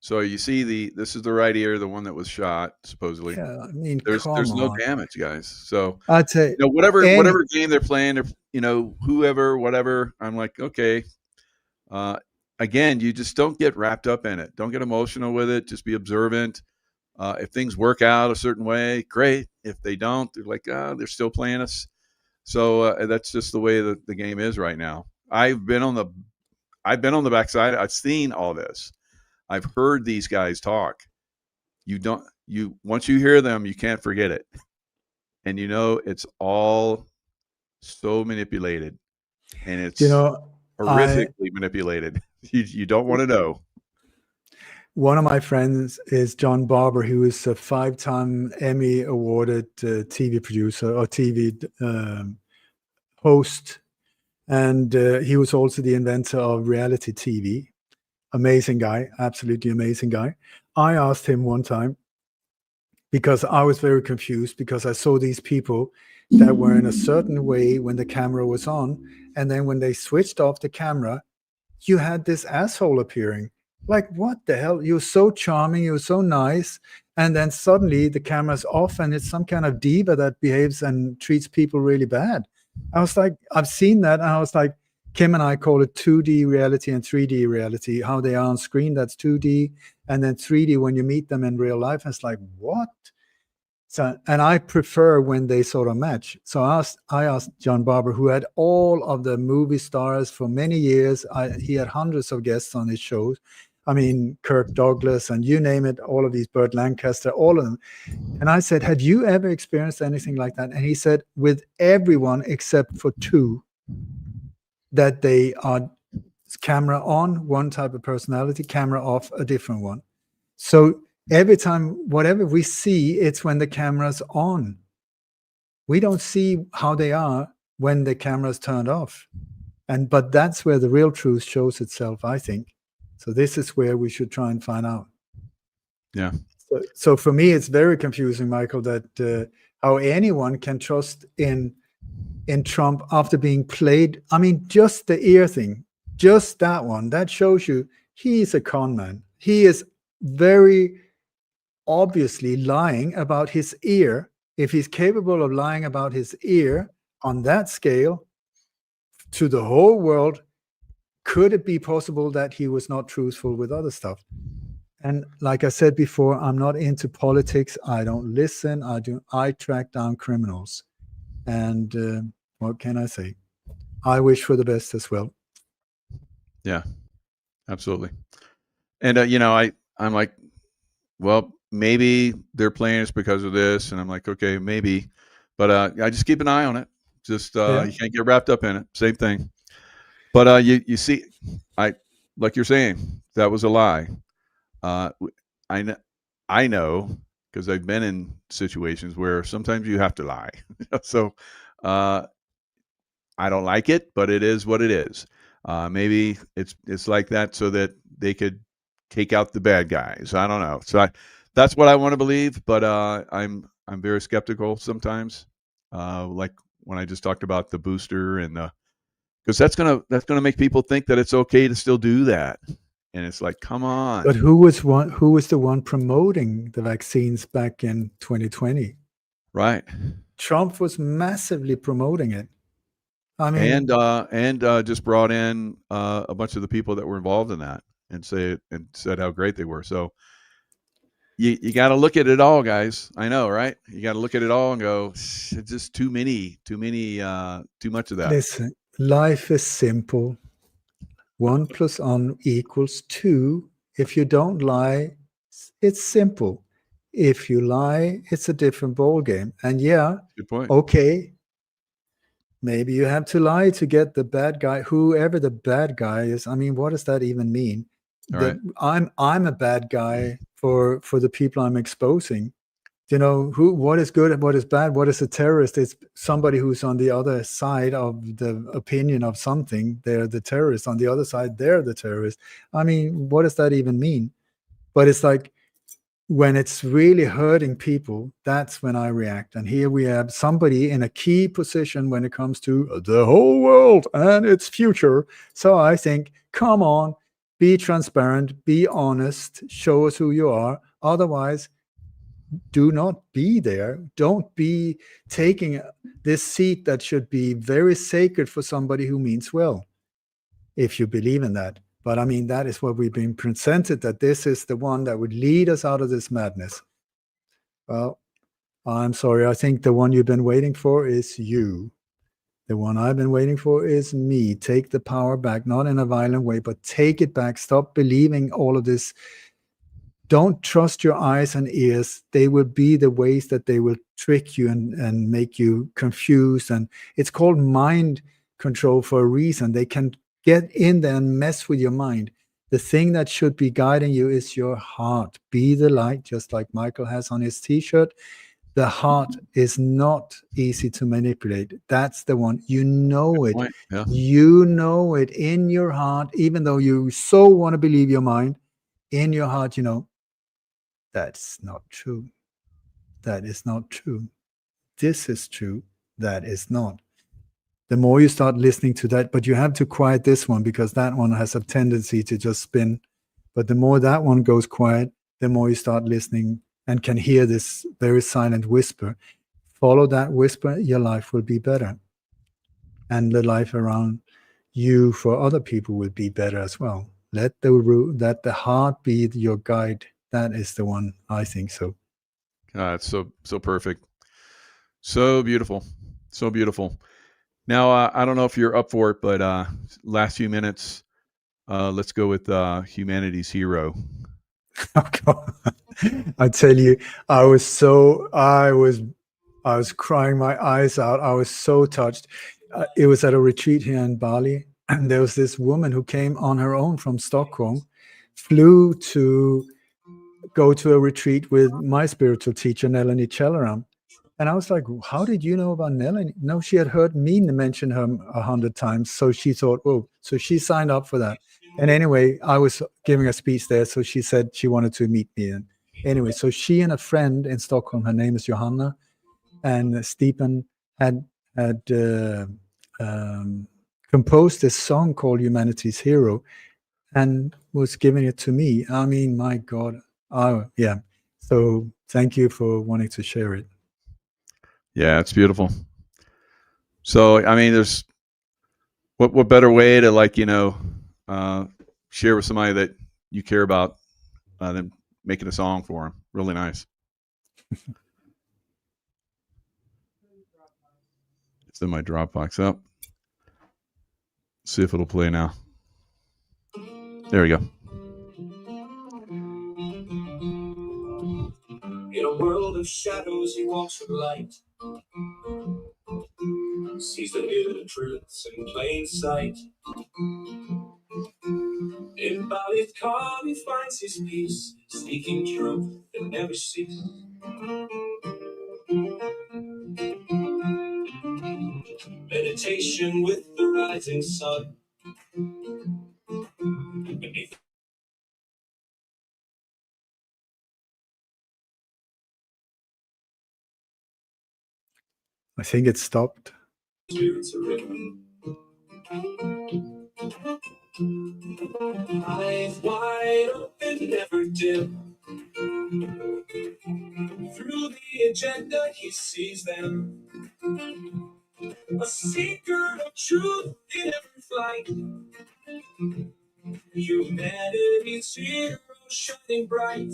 So you see this is the right ear, the one that was shot, supposedly. Yeah, I mean, There's no damage, guys. So I'd say, you know, whatever game they're playing, you know, whoever, whatever, I'm like, okay. Again, you just don't get wrapped up in it. Don't get emotional with it. Just be observant. If things work out a certain way, great. If they don't, they're like, they're still playing us. So that's just the way that the game is right now. I've been on the backside. I've seen all this. I've heard these guys talk. Once you hear them, you can't forget it. And you know, it's all so manipulated, and it's horrifically manipulated. You don't want to know. One of my friends is John Barber, who is a 5-time Emmy awarded TV producer or TV host. And he was also the inventor of reality TV. Amazing guy, absolutely amazing guy. I asked him one time, because I was very confused, because I saw these people that were in a certain way when the camera was on. And then when they switched off the camera, you had this asshole appearing. Like, what the hell? You were so charming. You were so nice. and then suddenly the camera's off and it's some kind of diva that behaves and treats people really bad. I was like, I've seen that, and I was like, Kim and I call it 2D reality and 3D reality. How they are on screen, that's 2D, and then 3D when you meet them in real life. It's like, what? So, and I prefer when they sort of match. So I asked John Barber, who had all of the movie stars for many years. He had hundreds of guests on his shows. I mean, Kirk Douglas and you name it, all of these, Burt Lancaster, all of them. And I said, have you ever experienced anything like that? And he said, with everyone except for two, that they are camera on, one type of personality, camera off, a different one. So every time, whatever we see, it's when the camera's on. We don't see how they are when the camera's turned off. But that's where the real truth shows itself, I think. So this is where we should try and find out. Yeah. So for me, it's very confusing, Michael, that how anyone can trust in Trump after being played. I mean, just the ear thing, just that one, that shows you he's a con man. He is very obviously lying about his ear. If he's capable of lying about his ear on that scale to the whole world, could it be possible that he was not truthful with other stuff? And like I said before, I'm not into politics. I don't listen. I track down criminals. And what can I say? I wish for the best as well. Yeah, absolutely. And I'm like, well, maybe they're playing us because of this, and I'm like, okay, maybe, but I just keep an eye on it. Just you can't get wrapped up in it. Same thing. But you see, like you're saying, that was a lie. I know because I've been in situations where sometimes you have to lie. So I don't like it, but it is what it is. Maybe it's like that so that they could take out the bad guys. I don't know. So that's what I want to believe, but I'm very skeptical sometimes. Like when I just talked about the booster and because that's gonna make people think that it's okay to still do that, and it's like, come on. But who was the one promoting the vaccines back in 2020? Right. Trump was massively promoting it. I mean, and just brought in a bunch of the people that were involved in that and said how great they were. So you got to look at it all, guys. I know, right? You got to look at it all and go, it's just too much of that. Listen, life is simple. 1 + 1 = 2. If you don't lie, it's simple. If you lie, it's a different ball game. And good point. Okay, maybe you have to lie to get the bad guy, whoever the bad guy is. I mean, what does that even mean? Right. I'm a bad guy for the people I'm exposing. You know, what is good, what is bad, what is a terrorist? It's somebody who's on the other side of the opinion of something. They're the terrorist. On the other side, they're the terrorist. I mean, what does that even mean? But it's like, when it's really hurting people, that's when I react. And here we have somebody in a key position when it comes to the whole world and its future. So I think, come on, be transparent, be honest, show us who you are. Otherwise, do not be there. Don't be taking this seat that should be very sacred for somebody who means well, if you believe in that. But I mean, that is what we've been presented, that this is the one that would lead us out of this madness. Well, I'm sorry. I think the one you've been waiting for is you. The one I've been waiting for is me. Take the power back, not in a violent way, but take it back. Stop believing all of this. Don't trust your eyes and ears. They will be the ways that they will trick you and make you confused. And it's called mind control for a reason. They can get in there and mess with your mind. The thing that should be guiding you is your heart. Be the light, just like Michael has on his t-shirt. The heart is not easy to manipulate. That's the one. You know it. Yeah. You know it in your heart, even though you so want to believe your mind. In your heart, you know, that's not true. That is not true. This is true. That is not. The more you start listening to that, but you have to quiet this one because that one has a tendency to just spin. But the more that one goes quiet, the more you start listening and can hear this very silent whisper, follow that whisper, your life will be better. And the life around you for other people will be better as well. Let the heart be your guide. That is the one, I think so. It's so perfect. So beautiful. So beautiful. Now, I don't know if you're up for it, but last few minutes, let's go with humanity's hero. I tell you, I was crying my eyes out. I was so touched. It was at a retreat here in Bali, and there was this woman who came on her own from Stockholm, flew to go to a retreat with my spiritual teacher, Nelanie Chelaram. And I was like, how did you know about Nelanie? No, she had heard me mention her 100 times. So she thought, oh, so she signed up for that. And anyway, I was giving a speech there. So she said she wanted to meet me. And anyway, so she and a friend in Stockholm, her name is Johanna, and Stephen had composed this song called Humanity's Hero and was giving it to me. I mean, my God. Oh, yeah. So thank you for wanting to share it. Yeah, it's beautiful. So, I mean, there's what better way to share with somebody that you care about than making a song for them. Really nice. It's in my Dropbox up. See if it'll play now. There we go. In a world of shadows, he walks with light. Sees the hidden truths in plain sight. In Bali's calm, he finds his peace, seeking truth that never ceases. Meditation with the rising sun. Beneath I think it stopped. spirits are written. Eyes wide open, never dim. Through the agenda, he sees them. A seeker of truth in every flight. Humanity's hero shining bright.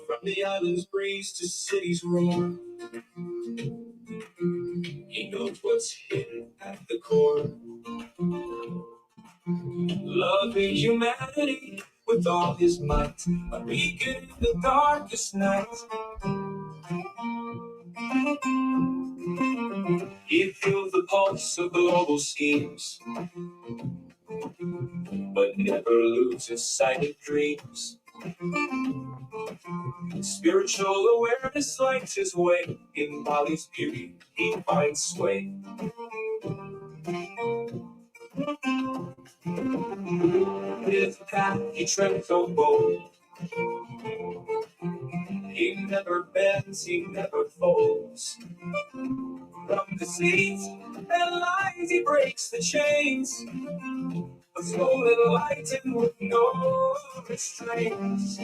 From the island's breeze to city's roar, he knows what's hidden at the core. Loving humanity with all his might, a beacon in the darkest night. He feels the pulse of global schemes, but never loses sight of dreams. Spiritual awareness lights his way. In Bali's beauty, he finds sway. His path he treads so bold. He never bends, he never folds. From deceit and lies he breaks the chains. A soul enlightened with no restraints.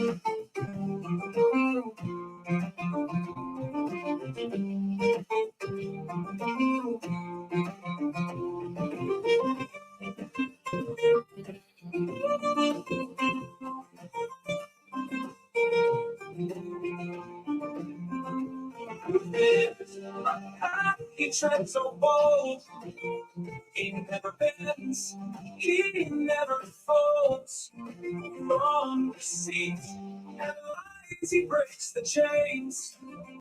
He treads so bold. He never bends, he never folds. From deceit and lies he breaks the chains.